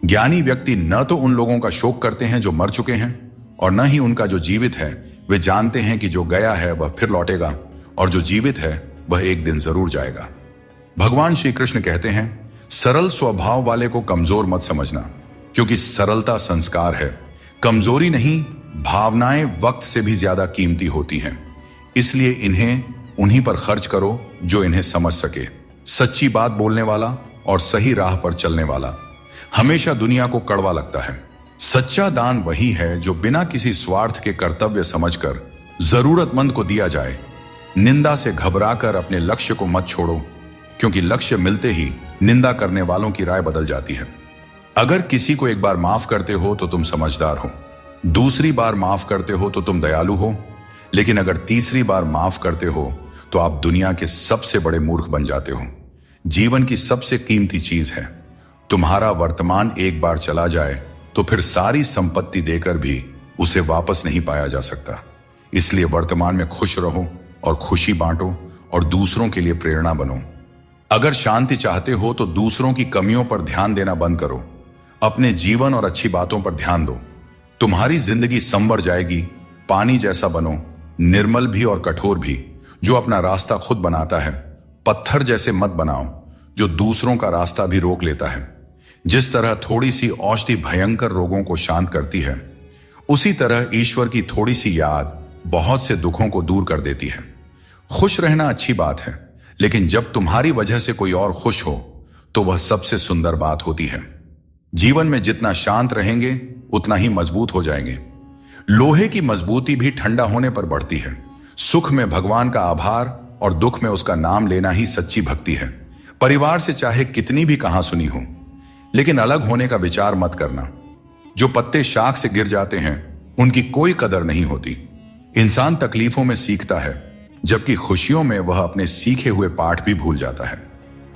ज्ञानी व्यक्ति न तो उन लोगों का शोक करते हैं जो मर चुके हैं, और न ही उनका जो जीवित है। वे जानते हैं कि जो गया है वह फिर लौटेगा, और जो जीवित है वह एक दिन जरूर जाएगा। भगवान श्री कृष्ण कहते हैं, सरल स्वभाव वाले को कमजोर मत समझना, क्योंकि सरलता संस्कार है। कमजोरी नहीं, भावनाएं वक्त से भी ज्यादा कीमती होती हैं। इसलिए इन्हें उन्हीं पर खर्च करो जो इन्हें समझ सके। सच्ची बात बोलने वाला और सही राह पर चलने वाला हमेशा दुनिया को कड़वा लगता है। सच्चा दान वही है जो बिना किसी स्वार्थ के कर्तव्य समझकर जरूरतमंद को दिया जाए। निंदा से घबराकर अपने लक्ष्य को मत छोड़ो, क्योंकि लक्ष्य मिलते ही निंदा करने वालों की राय बदल जाती है। अगर किसी को एक बार माफ करते हो तो तुम समझदार हो, दूसरी बार माफ करते हो तो तुम दयालु हो, लेकिन अगर तीसरी बार माफ करते हो तो आप दुनिया के सबसे बड़े मूर्ख बन जाते हो। जीवन की सबसे कीमती चीज है। तुम्हारा वर्तमान एक बार चला जाए तो फिर सारी संपत्ति देकर भी उसे वापस नहीं पाया जा सकता। इसलिए वर्तमान में खुश रहो और खुशी बांटो और दूसरों के लिए प्रेरणा बनो। अगर शांति चाहते हो तो दूसरों की कमियों पर ध्यान देना बंद करो। अपने जीवन और अच्छी बातों पर ध्यान दो। तुम्हारी जिंदगी संवर जाएगी। पानी जैसा बनो, निर्मल भी और कठोर भी, जो अपना रास्ता खुद बनाता है। पत्थर जैसे मत बनाओ जो दूसरों का रास्ता भी रोक लेता है। जिस तरह थोड़ी सी औषधि भयंकर रोगों को शांत करती है, उसी तरह ईश्वर की थोड़ी सी याद बहुत से दुखों को दूर कर देती है। खुश रहना अच्छी बात है, लेकिन जब तुम्हारी वजह से कोई और खुश हो तो वह सबसे सुंदर बात होती है। जीवन में जितना शांत रहेंगे उतना ही मजबूत हो जाएंगे। लोहे की मजबूती भी ठंडा होने पर बढ़ती है। सुख में भगवान का आभार और दुख में उसका नाम लेना ही सच्ची भक्ति है। परिवार से चाहे कितनी भी कहां सुनी हो, लेकिन अलग होने का विचार मत करना। जो पत्ते शाख से गिर जाते हैं उनकी कोई कदर नहीं होती। इंसान तकलीफों में सीखता है, जबकि खुशियों में वह अपने सीखे हुए पाठ भी भूल जाता है।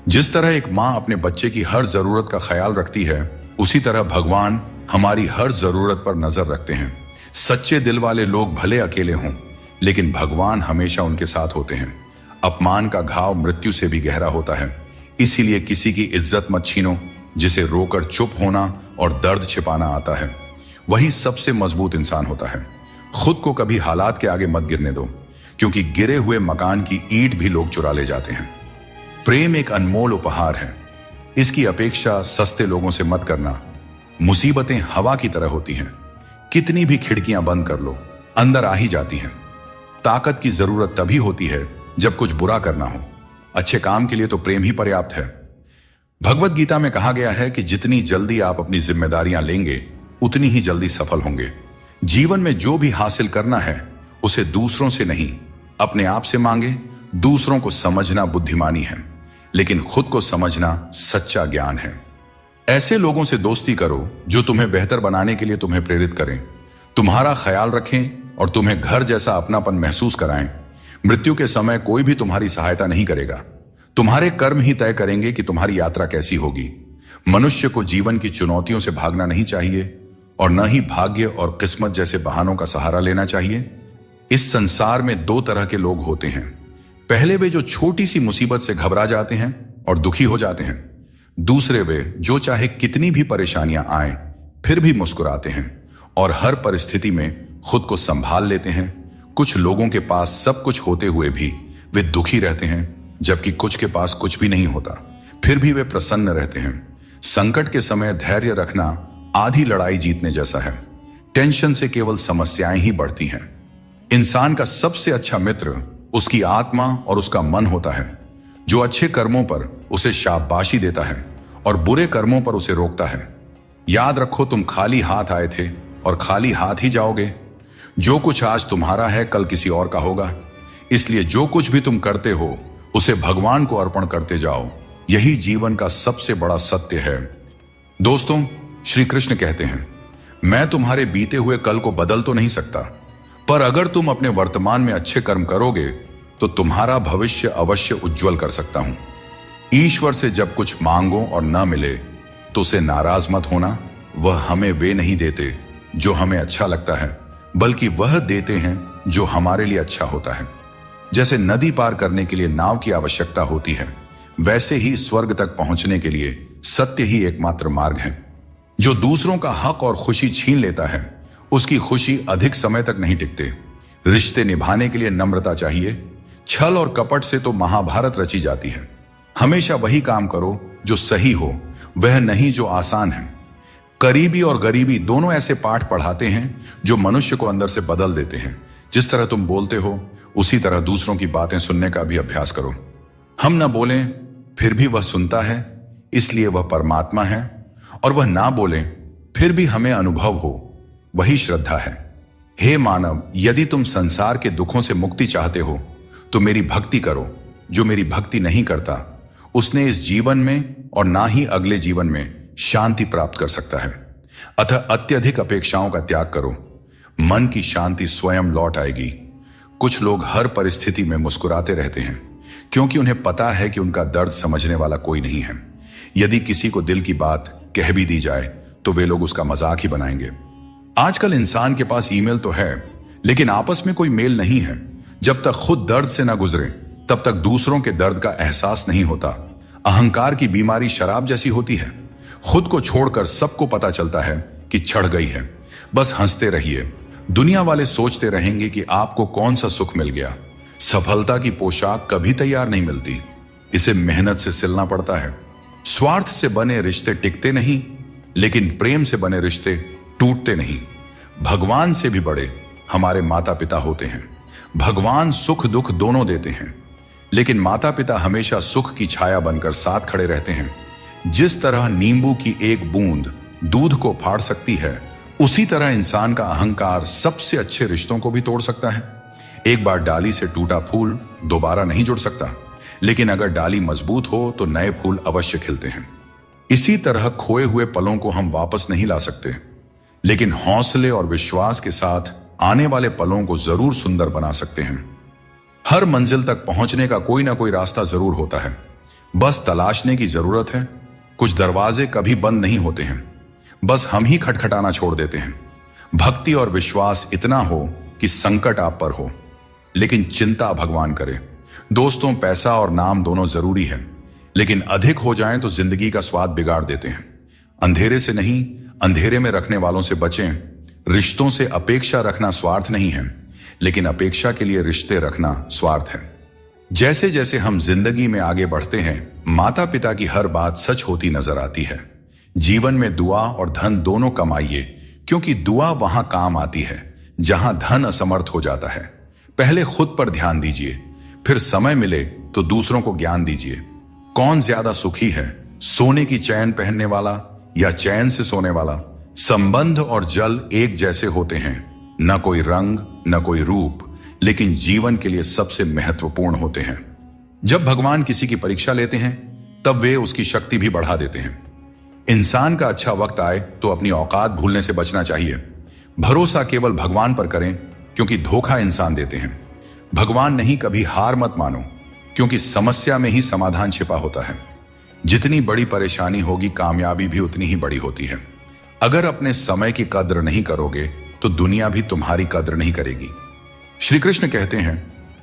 जिस तरह एक माँ अपने बच्चे की हर जरूरत का ख्याल रखती है, उसी तरह भगवान हमारी हर जरूरत पर नजर रखते हैं। सच्चे दिल वाले लोग भले अकेले हों, लेकिन भगवान हमेशा उनके साथ होते हैं। अपमान का घाव मृत्यु से भी गहरा होता है, इसीलिए किसी की इज्जत मत छीनो। जिसे रोकर चुप होना और दर्द छिपाना आता है, वही सबसे मजबूत इंसान होता है। खुद को कभी हालात के आगे मत गिरने दो, क्योंकि गिरे हुए मकान की ईंट भी लोग चुरा ले जाते हैं। प्रेम एक अनमोल उपहार है, इसकी अपेक्षा सस्ते लोगों से मत करना। मुसीबतें हवा की तरह होती हैं, कितनी भी खिड़कियां बंद कर लो, अंदर आ ही जाती हैं। ताकत की जरूरत तभी होती है जब कुछ बुरा करना हो। अच्छे काम के लिए तो प्रेम ही पर्याप्त है। भगवत गीता में कहा गया है कि जितनी जल्दी आप अपनी जिम्मेदारियां लेंगे, उतनी ही जल्दी सफल होंगे। जीवन में जो भी हासिल करना है, उसे दूसरों से नहीं, अपने आप से मांगे। दूसरों को समझना बुद्धिमानी है, लेकिन खुद को समझना सच्चा ज्ञान है। ऐसे लोगों से दोस्ती करो जो तुम्हें बेहतर बनाने के लिए तुम्हें प्रेरित करें, तुम्हारा ख्याल रखें और तुम्हें घर जैसा अपनापन महसूस कराएं। मृत्यु के समय कोई भी तुम्हारी सहायता नहीं करेगा, तुम्हारे कर्म ही तय करेंगे कि तुम्हारी यात्रा कैसी होगी। मनुष्य को जीवन की चुनौतियों से भागना नहीं चाहिए और न ही भाग्य और किस्मत जैसे बहानों का सहारा लेना चाहिए। इस संसार में दो तरह के लोग होते हैं। पहले वे जो छोटी सी मुसीबत से घबरा जाते हैं और दुखी हो जाते हैं। दूसरे वे जो चाहे कितनी भी परेशानियां आए फिर भी मुस्कुराते हैं और हर परिस्थिति में खुद को संभाल लेते हैं। कुछ लोगों के पास सब कुछ होते हुए भी वे दुखी रहते हैं, जबकि कुछ के पास कुछ भी नहीं होता, फिर भी वे प्रसन्न रहते हैं। संकट के समय धैर्य रखना आधी लड़ाई जीतने जैसा है। टेंशन से केवल समस्याएं ही बढ़ती हैं। इंसान का सबसे अच्छा मित्र उसकी आत्मा और उसका मन होता है, जो अच्छे कर्मों पर उसे शाबाशी देता है और बुरे कर्मों पर उसे रोकता है। याद रखो, तुम खाली हाथ आए थे और खाली हाथ ही जाओगे। जो कुछ आज तुम्हारा है, कल किसी और का होगा। इसलिए जो कुछ भी तुम करते हो, उसे भगवान को अर्पण करते जाओ। यही जीवन का सबसे बड़ा सत्य है। दोस्तों, श्री कृष्ण कहते हैं, मैं तुम्हारे बीते हुए कल को बदल तो नहीं सकता, पर अगर तुम अपने वर्तमान में अच्छे कर्म करोगे तो तुम्हारा भविष्य अवश्य उज्जवल कर सकता हूं। ईश्वर से जब कुछ मांगो और न मिले तो उसे नाराज मत होना। वह हमें वे नहीं देते जो हमें अच्छा लगता है, बल्कि वह देते हैं जो हमारे लिए अच्छा होता है। जैसे नदी पार करने के लिए नाव की आवश्यकता होती है, वैसे ही स्वर्ग तक पहुंचने के लिए सत्य ही एकमात्र मार्ग है। जो दूसरों का हक और खुशी छीन लेता है, उसकी खुशी अधिक समय तक नहीं टिकते। रिश्ते निभाने के लिए नम्रता चाहिए। छल और कपट से तो महाभारत रची जाती है। हमेशा वही काम करो जो सही हो, वह नहीं जो आसान है। करीबी और गरीबी दोनों ऐसे पाठ पढ़ाते हैं जो मनुष्य को अंदर से बदल देते हैं। जिस तरह तुम बोलते हो, उसी तरह दूसरों की बातें सुनने का भी अभ्यास करो। हम न बोलें फिर भी वह सुनता है, इसलिए वह परमात्मा है। और वह ना बोलें फिर भी हमें अनुभव हो, वही श्रद्धा है। हे मानव, यदि तुम संसार के दुखों से मुक्ति चाहते हो तो मेरी भक्ति करो। जो मेरी भक्ति नहीं करता, उसने इस जीवन में और ना ही अगले जीवन में शांति प्राप्त कर सकता है। अतः अत्यधिक अपेक्षाओं का त्याग करो, मन की शांति स्वयं लौट आएगी। कुछ लोग हर परिस्थिति में मुस्कुराते रहते हैं, क्योंकि उन्हें पता है कि उनका दर्द समझने वाला कोई नहीं है। यदि किसी को दिल की बात कह भी दी जाए तो वे लोग उसका मजाक ही बनाएंगे। आजकल इंसान के पास ईमेल तो है, लेकिन आपस में कोई मेल नहीं है। जब तक खुद दर्द से ना गुजरे, तब तक दूसरों के दर्द का एहसास नहीं होता। अहंकार की बीमारी शराब जैसी होती है। खुद को छोड़कर सबको पता चलता है कि चढ़ गई है। बस हंसते रहिए। दुनिया वाले सोचते रहेंगे कि आपको कौन सा सुख मिल गया। सफलता की पोशाक कभी तैयार नहीं मिलती, इसे मेहनत से सिलना पड़ता है। स्वार्थ से बने रिश्ते टिकते नहीं, लेकिन प्रेम से बने रिश्ते टूटते नहीं। भगवान से भी बड़े हमारे माता पिता होते हैं। भगवान सुख दुख दोनों देते हैं, लेकिन माता पिता हमेशा सुख की छाया बनकर साथ खड़े रहते हैं। जिस तरह नींबू की एक बूंद दूध को फाड़ सकती है, उसी तरह इंसान का अहंकार सबसे अच्छे रिश्तों को भी तोड़ सकता है। एक बार डाली से टूटा फूल दोबारा नहीं जुड़ सकता, लेकिन अगर डाली मजबूत हो तो नए फूल अवश्य खिलते हैं। इसी तरह खोए हुए पलों को हम वापस नहीं ला सकते, लेकिन हौसले और विश्वास के साथ आने वाले पलों को जरूर सुंदर बना सकते हैं। हर मंजिल तक पहुंचने का कोई ना कोई रास्ता जरूर होता है। बस तलाशने की जरूरत है। कुछ दरवाजे कभी बंद नहीं होते हैं, बस हम ही खटखटाना छोड़ देते हैं। भक्ति और विश्वास इतना हो कि संकट आप पर हो, लेकिन चिंता भगवान करे। दोस्तों, पैसा और नाम दोनों जरूरी है, लेकिन अधिक हो जाएं तो जिंदगी का स्वाद बिगाड़ देते हैं। अंधेरे से नहीं, अंधेरे में रखने वालों से बचें। रिश्तों से अपेक्षा रखना स्वार्थ नहीं है, लेकिन अपेक्षा के लिए रिश्ते रखना स्वार्थ है। जैसे जैसे हम जिंदगी में आगे बढ़ते हैं, माता पिता की हर बात सच होती नजर आती है। जीवन में दुआ और धन दोनों कमाइए, क्योंकि दुआ वहां काम आती है जहां धन असमर्थ हो जाता है। पहले खुद पर ध्यान दीजिए, फिर समय मिले तो दूसरों को ज्ञान दीजिए। कौन ज्यादा सुखी है, सोने की चैन पहनने वाला या चैन से सोने वाला? संबंध और जल एक जैसे होते हैं, न कोई रंग न कोई रूप, लेकिन जीवन के लिए सबसे महत्वपूर्ण होते हैं। जब भगवान किसी की परीक्षा लेते हैं, तब वे उसकी शक्ति भी बढ़ा देते हैं। इंसान का अच्छा वक्त आए तो अपनी औकात भूलने से बचना चाहिए। भरोसा केवल भगवान पर करें, क्योंकि धोखा इंसान देते हैं। भगवान नहीं, कभी हार मत मानो, क्योंकि समस्या में ही समाधान छिपा होता है। जितनी बड़ी परेशानी होगी, कामयाबी भी उतनी ही बड़ी होती है। अगर अपने समय की कद्र नहीं करोगे तो दुनिया भी तुम्हारी कद्र नहीं करेगी। श्री कृष्ण कहते हैं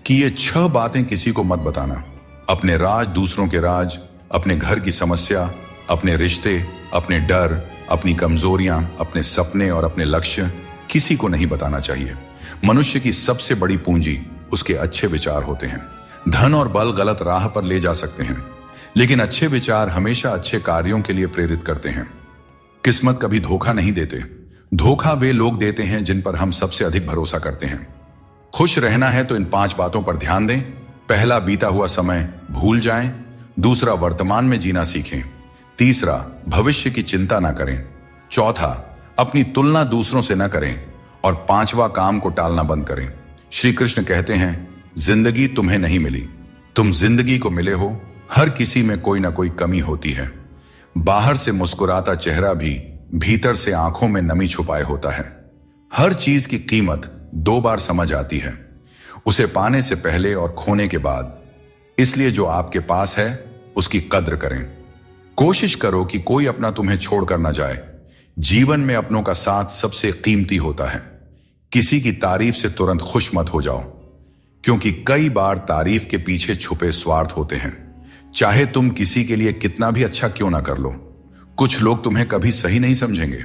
कि ये 6 बातें किसी को मत बताना। अपने राज, दूसरों के राज, अपने घर की समस्या, अपने रिश्ते, अपने डर, अपनी कमजोरियां, अपने सपने और अपने लक्ष्य किसी को नहीं बताना चाहिए। मनुष्य की सबसे बड़ी पूंजी उसके अच्छे विचार होते हैं। धन और बल गलत राह पर ले जा सकते हैं, लेकिन अच्छे विचार हमेशा अच्छे कार्यों के लिए प्रेरित करते हैं। किस्मत कभी धोखा नहीं देते। धोखा वे लोग देते हैं जिन पर हम सबसे अधिक भरोसा करते हैं। खुश रहना है तो इन 5 बातों पर ध्यान दें। पहला, बीता हुआ समय भूल जाएं। दूसरा, वर्तमान में जीना सीखें। तीसरा, भविष्य की चिंता ना करें। चौथा, अपनी तुलना दूसरों से ना करें। और 5वां, काम को टालना बंद करें। श्री कृष्ण कहते हैं, जिंदगी तुम्हें नहीं मिली, तुम जिंदगी को मिले हो। हर किसी में कोई ना कोई कमी होती है। बाहर से मुस्कुराता चेहरा भी भीतर से आंखों में नमी छुपाए होता है। हर चीज की कीमत 2 बार समझ आती है, उसे पाने से पहले और खोने के बाद। इसलिए जो आपके पास है उसकी कद्र करें। कोशिश करो कि कोई अपना तुम्हें छोड़कर ना जाए। जीवन में अपनों का साथ सबसे कीमती होता है। किसी की तारीफ से तुरंत खुश मत हो जाओ, क्योंकि कई बार तारीफ के पीछे छुपे स्वार्थ होते हैं। चाहे तुम किसी के लिए कितना भी अच्छा क्यों ना कर लो, कुछ लोग तुम्हें कभी सही नहीं समझेंगे।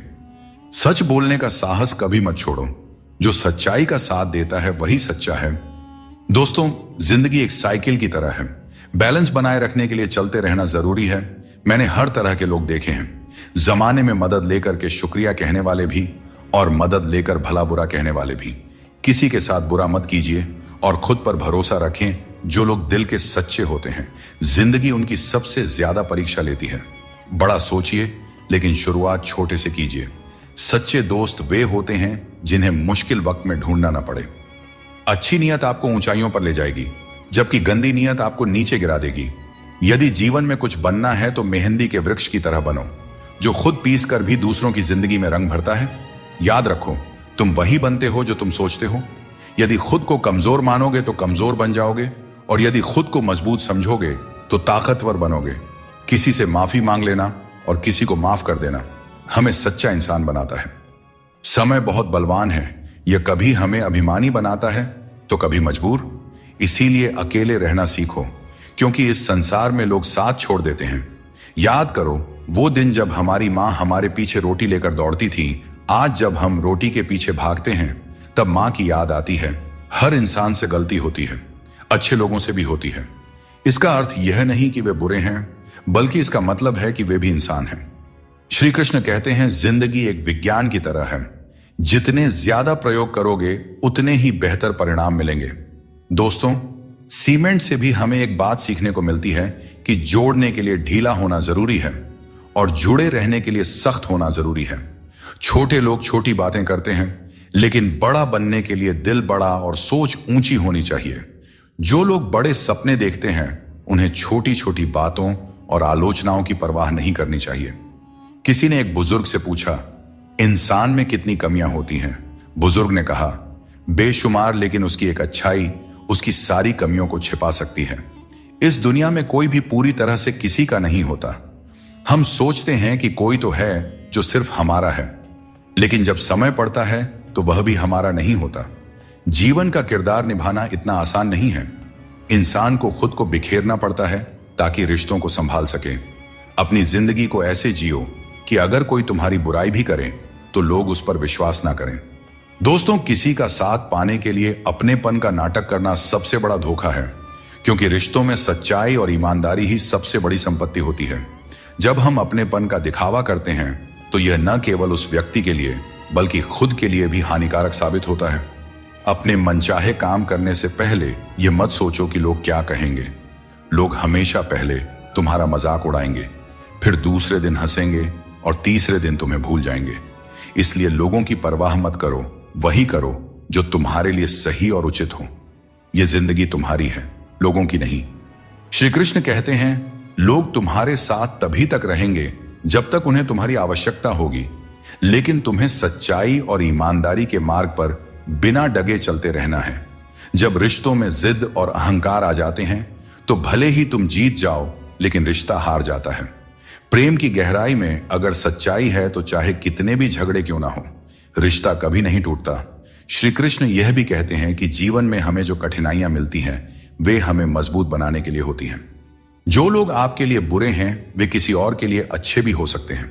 सच बोलने का साहस कभी मत छोड़ो। जो सच्चाई का साथ देता है वही सच्चा है। दोस्तों, जिंदगी एक साइकिल की तरह है। बैलेंस बनाए रखने के लिए चलते रहना जरूरी है। मैंने हर तरह के लोग देखे हैं। जमाने में मदद लेकर के शुक्रिया कहने वाले भी, और मदद लेकर भला बुरा कहने वाले भी। किसी के साथ बुरा मत कीजिए और खुद पर भरोसा रखें। जो लोग दिल के सच्चे होते हैं, जिंदगी उनकी सबसे ज्यादा परीक्षा लेती है। बड़ा सोचिए, लेकिन शुरुआत छोटे से कीजिए। सच्चे दोस्त वे होते हैं जिन्हें मुश्किल वक्त में ढूंढना ना पड़े। अच्छी नीयत आपको ऊंचाइयों पर ले जाएगी, जबकि गंदी नीयत आपको नीचे गिरा देगी। यदि जीवन में कुछ बनना है तो मेहंदी के वृक्ष की तरह बनो, जो खुद पीस कर भी दूसरों की जिंदगी में रंग भरता है। याद रखो, तुम वही बनते हो जो तुम सोचते हो। यदि खुद को कमजोर मानोगे तो कमजोर बन जाओगे, और यदि खुद को मजबूत समझोगे तो ताकतवर बनोगे। किसी से माफी मांग लेना और किसी को माफ कर देना हमें सच्चा इंसान बनाता है। समय बहुत बलवान है, यह कभी हमें अभिमानी बनाता है तो कभी मजबूर। इसीलिए अकेले रहना सीखो, क्योंकि इस संसार में लोग साथ छोड़ देते हैं। याद करो वो दिन जब हमारी माँ हमारे पीछे रोटी लेकर दौड़ती थी। आज जब हम रोटी के पीछे भागते हैं, तब माँ की याद आती है। हर इंसान से गलती होती है, अच्छे लोगों से भी होती है। इसका अर्थ यह नहीं कि वे बुरे हैं, बल्कि इसका मतलब है कि वे भी इंसान हैं। श्री कृष्ण कहते हैं, जिंदगी एक विज्ञान की तरह है। जितने ज्यादा प्रयोग करोगे उतने ही बेहतर परिणाम मिलेंगे। दोस्तों, सीमेंट से भी हमें एक बात सीखने को मिलती है कि जोड़ने के लिए ढीला होना जरूरी है और जुड़े रहने के लिए सख्त होना जरूरी है। छोटे लोग छोटी बातें करते हैं, लेकिन बड़ा बनने के लिए दिल बड़ा और सोच ऊंची होनी चाहिए। जो लोग बड़े सपने देखते हैं, उन्हें छोटी छोटी बातों और आलोचनाओं की परवाह नहीं करनी चाहिए। किसी ने एक बुजुर्ग से पूछा, इंसान में कितनी कमियां होती हैं? बुजुर्ग ने कहा, बेशुमार, लेकिन उसकी एक अच्छाई उसकी सारी कमियों को छिपा सकती है। इस दुनिया में कोई भी पूरी तरह से किसी का नहीं होता। हम सोचते हैं कि कोई तो है जो सिर्फ हमारा है, लेकिन जब समय पड़ता है तो वह भी हमारा नहीं होता। जीवन का किरदार निभाना इतना आसान नहीं है। इंसान को खुद को बिखेरना पड़ता है ताकि रिश्तों को संभाल सके। अपनी जिंदगी को ऐसे जियो कि अगर कोई तुम्हारी बुराई भी करे तो लोग उस पर विश्वास ना करें। दोस्तों, किसी का साथ पाने के लिए अपनेपन का नाटक करना सबसे बड़ा धोखा है, क्योंकि रिश्तों में सच्चाई और ईमानदारी ही सबसे बड़ी संपत्ति होती है। जब हम अपनेपन का दिखावा करते हैं तो यह न केवल उस व्यक्ति के लिए बल्कि खुद के लिए भी हानिकारक साबित होता है। अपने मनचाहे काम करने से पहले यह मत सोचो कि लोग क्या कहेंगे। लोग हमेशा पहले तुम्हारा मजाक उड़ाएंगे, फिर दूसरे दिन हंसेंगे और तीसरे दिन तुम्हें भूल जाएंगे। इसलिए लोगों की परवाह मत करो, वही करो जो तुम्हारे लिए सही और उचित हो। यह जिंदगी तुम्हारी है, लोगों की नहीं। श्री कृष्ण कहते हैं, लोग तुम्हारे साथ तभी तक रहेंगे जब तक उन्हें तुम्हारी आवश्यकता होगी, लेकिन तुम्हें सच्चाई और ईमानदारी के मार्ग पर बिना डगे चलते रहना है। जब रिश्तों में जिद और अहंकार आ जाते हैं तो भले ही तुम जीत जाओ, लेकिन रिश्ता हार जाता है। प्रेम की गहराई में अगर सच्चाई है तो चाहे कितने भी झगड़े क्यों ना हो, रिश्ता कभी नहीं टूटता। श्री कृष्ण यह भी कहते हैं कि जीवन में हमें जो कठिनाइयां मिलती हैं वे हमें मजबूत बनाने के लिए होती हैं। जो लोग आपके लिए बुरे हैं वे किसी और के लिए अच्छे भी हो सकते हैं।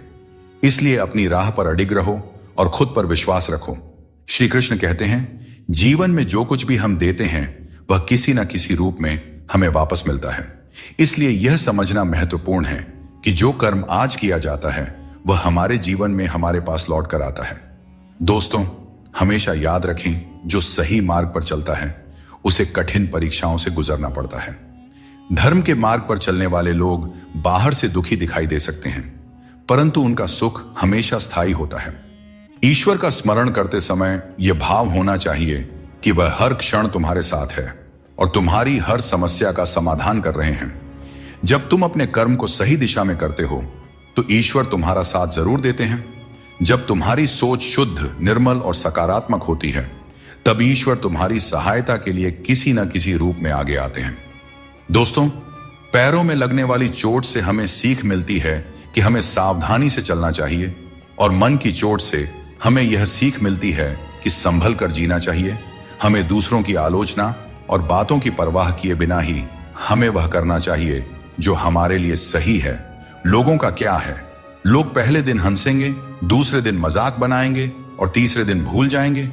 इसलिए अपनी राह पर अडिग रहो और खुद पर विश्वास रखो। श्री कृष्ण कहते हैं, जीवन में जो कुछ भी हम देते हैं वह किसी न किसी रूप में हमें वापस मिलता है। इसलिए यह समझना महत्वपूर्ण है कि जो कर्म आज किया जाता है वह हमारे जीवन में हमारे पास लौट कर आता है। दोस्तों, हमेशा याद रखें, जो सही मार्ग पर चलता है उसे कठिन परीक्षाओं से गुजरना पड़ता है। धर्म के मार्ग पर चलने वाले लोग बाहर से दुखी दिखाई दे सकते हैं, परंतु उनका सुख हमेशा स्थायी होता है। ईश्वर का स्मरण करते समय यह भाव होना चाहिए कि वह हर क्षण तुम्हारे साथ है और तुम्हारी हर समस्या का समाधान कर रहे हैं। जब तुम अपने कर्म को सही दिशा में करते हो तो ईश्वर तुम्हारा साथ जरूर देते हैं। जब तुम्हारी सोच शुद्ध, निर्मल और सकारात्मक होती है तब ईश्वर तुम्हारी सहायता के लिए किसी न किसी रूप में आगे आते हैं। दोस्तों, पैरों में लगने वाली चोट से हमें सीख मिलती है कि हमें सावधानी से चलना चाहिए, और मन की चोट से हमें यह सीख मिलती है कि संभल कर जीना चाहिए। हमें दूसरों की आलोचना और बातों की परवाह किए बिना ही हमें वह करना चाहिए जो हमारे लिए सही है। लोगों का क्या है, लोग पहले दिन हंसेंगे, दूसरे दिन मजाक बनाएंगे और तीसरे दिन भूल जाएंगे।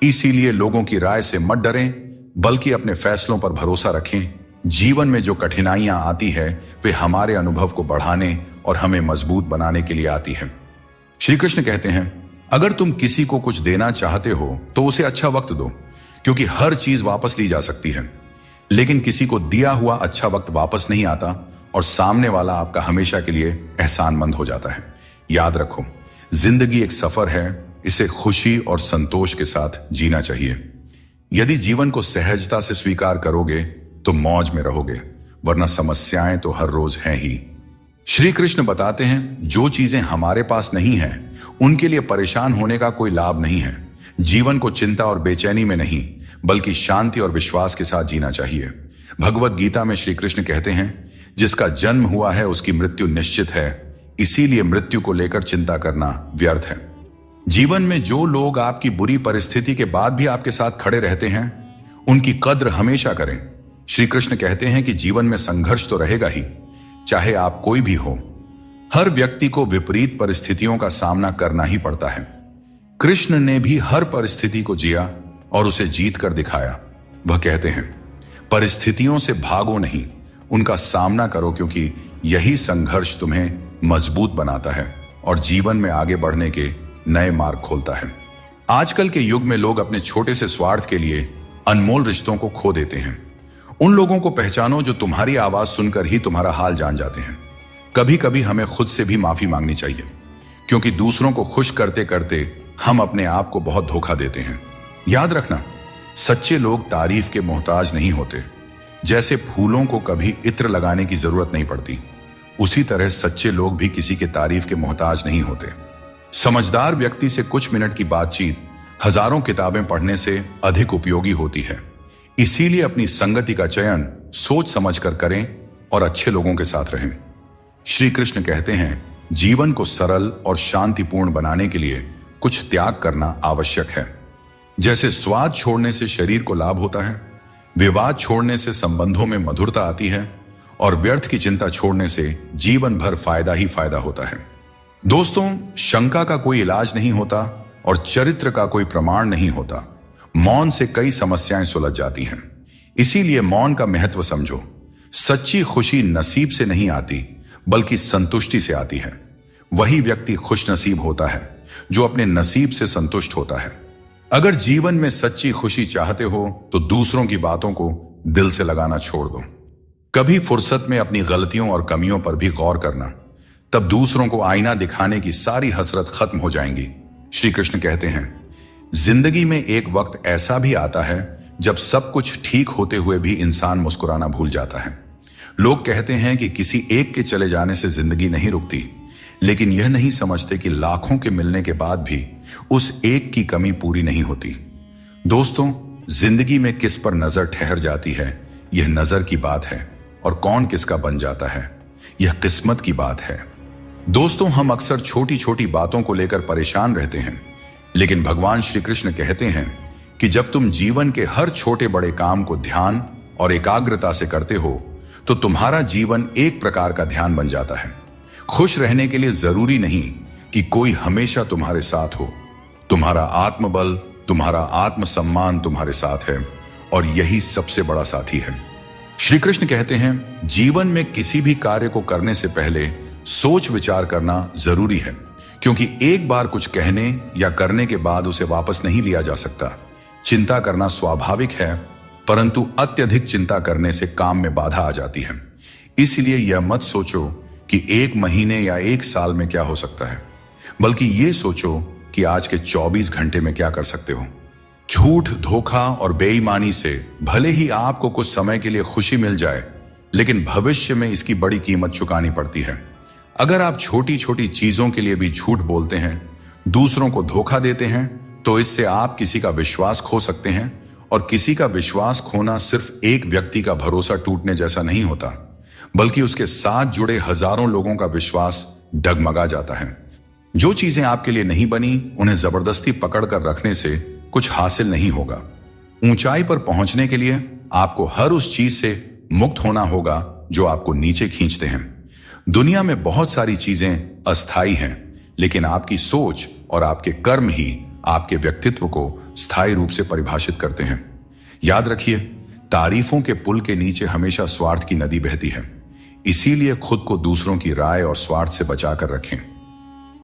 इसीलिए लोगों की राय से मत डरें, बल्कि अपने फैसलों पर भरोसा रखें। जीवन में जो कठिनाइयां आती है वे हमारे अनुभव को बढ़ाने और हमें मजबूत बनाने के लिए आती है। श्री कृष्ण कहते हैं, अगर तुम किसी को कुछ देना चाहते हो तो उसे अच्छा वक्त दो, क्योंकि हर चीज वापस ली जा सकती है, लेकिन किसी को दिया हुआ अच्छा वक्त वापस नहीं आता और सामने वाला आपका हमेशा के लिए एहसानमंद हो जाता है। याद रखो, जिंदगी एक सफर है, इसे खुशी और संतोष के साथ जीना चाहिए। यदि जीवन को सहजता से स्वीकार करोगे तो मौज में रहोगे, वरना समस्याएं तो हर रोज हैं ही। श्री कृष्ण बताते हैं, जो चीजें हमारे पास नहीं हैं उनके लिए परेशान होने का कोई लाभ नहीं है। जीवन को चिंता और बेचैनी में नहीं बल्कि शांति और विश्वास के साथ जीना चाहिए। भगवत गीता में श्री कृष्ण कहते हैं, जिसका जन्म हुआ है उसकी मृत्यु निश्चित है, इसीलिए मृत्यु को लेकर चिंता करना व्यर्थ है। जीवन में जो लोग आपकी बुरी परिस्थिति के बाद भी आपके साथ खड़े रहते हैं उनकी कद्र हमेशा करें। श्री कृष्ण कहते हैं कि जीवन में संघर्ष तो रहेगा ही, चाहे आप कोई भी हो। हर व्यक्ति को विपरीत परिस्थितियों का सामना करना ही पड़ता है। कृष्ण ने भी हर परिस्थिति को जिया और उसे जीत कर दिखाया। वह कहते हैं, परिस्थितियों से भागो नहीं, उनका सामना करो, क्योंकि यही संघर्ष तुम्हें मजबूत बनाता है और जीवन में आगे बढ़ने के नए मार्ग खोलता है। आजकल के युग में लोग अपने छोटे से स्वार्थ के लिए अनमोल रिश्तों को खो देते हैं। उन लोगों को पहचानो जो तुम्हारी आवाज सुनकर ही तुम्हारा हाल जान जाते हैं। कभी कभी हमें खुद से भी माफी मांगनी चाहिए, क्योंकि दूसरों को खुश करते करते हम अपने आप को बहुत धोखा देते हैं। याद रखना, सच्चे लोग तारीफ के मोहताज नहीं होते। जैसे फूलों को कभी इत्र लगाने की जरूरत नहीं पड़ती, उसी तरह सच्चे लोग भी किसी के तारीफ के मोहताज नहीं होते। समझदार व्यक्ति से कुछ मिनट की बातचीत हजारों किताबें पढ़ने से अधिक उपयोगी होती है। इसीलिए अपनी संगति का चयन सोच समझकर करें और अच्छे लोगों के साथ रहें। श्री कृष्ण कहते हैं जीवन को सरल और शांतिपूर्ण बनाने के लिए कुछ त्याग करना आवश्यक है। जैसे स्वाद छोड़ने से शरीर को लाभ होता है, विवाद छोड़ने से संबंधों में मधुरता आती है और व्यर्थ की चिंता छोड़ने से जीवन भर फायदा ही फायदा होता है। दोस्तों, शंका का कोई इलाज नहीं होता और चरित्र का कोई प्रमाण नहीं होता। मौन से कई समस्याएं सुलझ जाती हैं। इसीलिए मौन का महत्व समझो। सच्ची खुशी नसीब से नहीं आती बल्कि संतुष्टि से आती है। वही व्यक्ति खुशनसीब होता है जो अपने नसीब से संतुष्ट होता है। अगर जीवन में सच्ची खुशी चाहते हो तो दूसरों की बातों को दिल से लगाना छोड़ दो। कभी फुर्सत में अपनी गलतियों और कमियों पर भी गौर करना, तब दूसरों को आईना दिखाने की सारी हसरत खत्म हो जाएंगी। श्री कृष्ण कहते हैं जिंदगी में एक वक्त ऐसा भी आता है जब सब कुछ ठीक होते हुए भी इंसान मुस्कुराना भूल जाता है। लोग कहते हैं कि किसी एक के चले जाने से जिंदगी नहीं रुकती, लेकिन यह नहीं समझते कि लाखों के मिलने के बाद भी उस एक की कमी पूरी नहीं होती। दोस्तों, जिंदगी में किस पर नजर ठहर जाती है यह नजर की बात है और कौन किसका बन जाता है यह किस्मत की बात है। दोस्तों, हम अक्सर छोटी छोटी बातों को लेकर परेशान रहते हैं, लेकिन भगवान श्री कृष्ण कहते हैं कि जब तुम जीवन के हर छोटे बड़े काम को ध्यान और एकाग्रता से करते हो तो तुम्हारा जीवन एक प्रकार का ध्यान बन जाता है। खुश रहने के लिए जरूरी नहीं कि कोई हमेशा तुम्हारे साथ हो। तुम्हारा आत्मबल, तुम्हारा आत्मसम्मान तुम्हारे साथ है और यही सबसे बड़ा साथी है। श्री कृष्ण कहते हैं जीवन में किसी भी कार्य को करने से पहले सोच विचार करना जरूरी है, क्योंकि एक बार कुछ कहने या करने के बाद उसे वापस नहीं लिया जा सकता। चिंता करना स्वाभाविक है, परंतु अत्यधिक चिंता करने से काम में बाधा आ जाती है। इसलिए यह मत सोचो कि एक महीने या एक साल में क्या हो सकता है, बल्कि यह सोचो कि आज के 24 घंटे में क्या कर सकते हो। झूठ, धोखा और बेईमानी से भले ही आपको कुछ समय के लिए खुशी मिल जाए, लेकिन भविष्य में इसकी बड़ी कीमत चुकानी पड़ती है। अगर आप छोटी छोटी चीजों के लिए भी झूठ बोलते हैं, दूसरों को धोखा देते हैं, तो इससे आप किसी का विश्वास खो सकते हैं। और किसी का विश्वास खोना सिर्फ एक व्यक्ति का भरोसा टूटने जैसा नहीं होता, बल्कि उसके साथ जुड़े हजारों लोगों का विश्वास डगमगा जाता है। जो चीजें आपके लिए नहीं बनी, उन्हें जबरदस्ती पकड़कर रखने से कुछ हासिल नहीं होगा। ऊंचाई पर पहुंचने के लिए आपको हर उस चीज से मुक्त होना होगा जो आपको नीचे खींचते हैं। दुनिया में बहुत सारी चीजें अस्थायी हैं, लेकिन आपकी सोच और आपके कर्म ही आपके व्यक्तित्व को स्थायी रूप से परिभाषित करते हैं। याद रखिए, तारीफों के पुल के नीचे हमेशा स्वार्थ की नदी बहती है। इसीलिए खुद को दूसरों की राय और स्वार्थ से बचाकर रखें।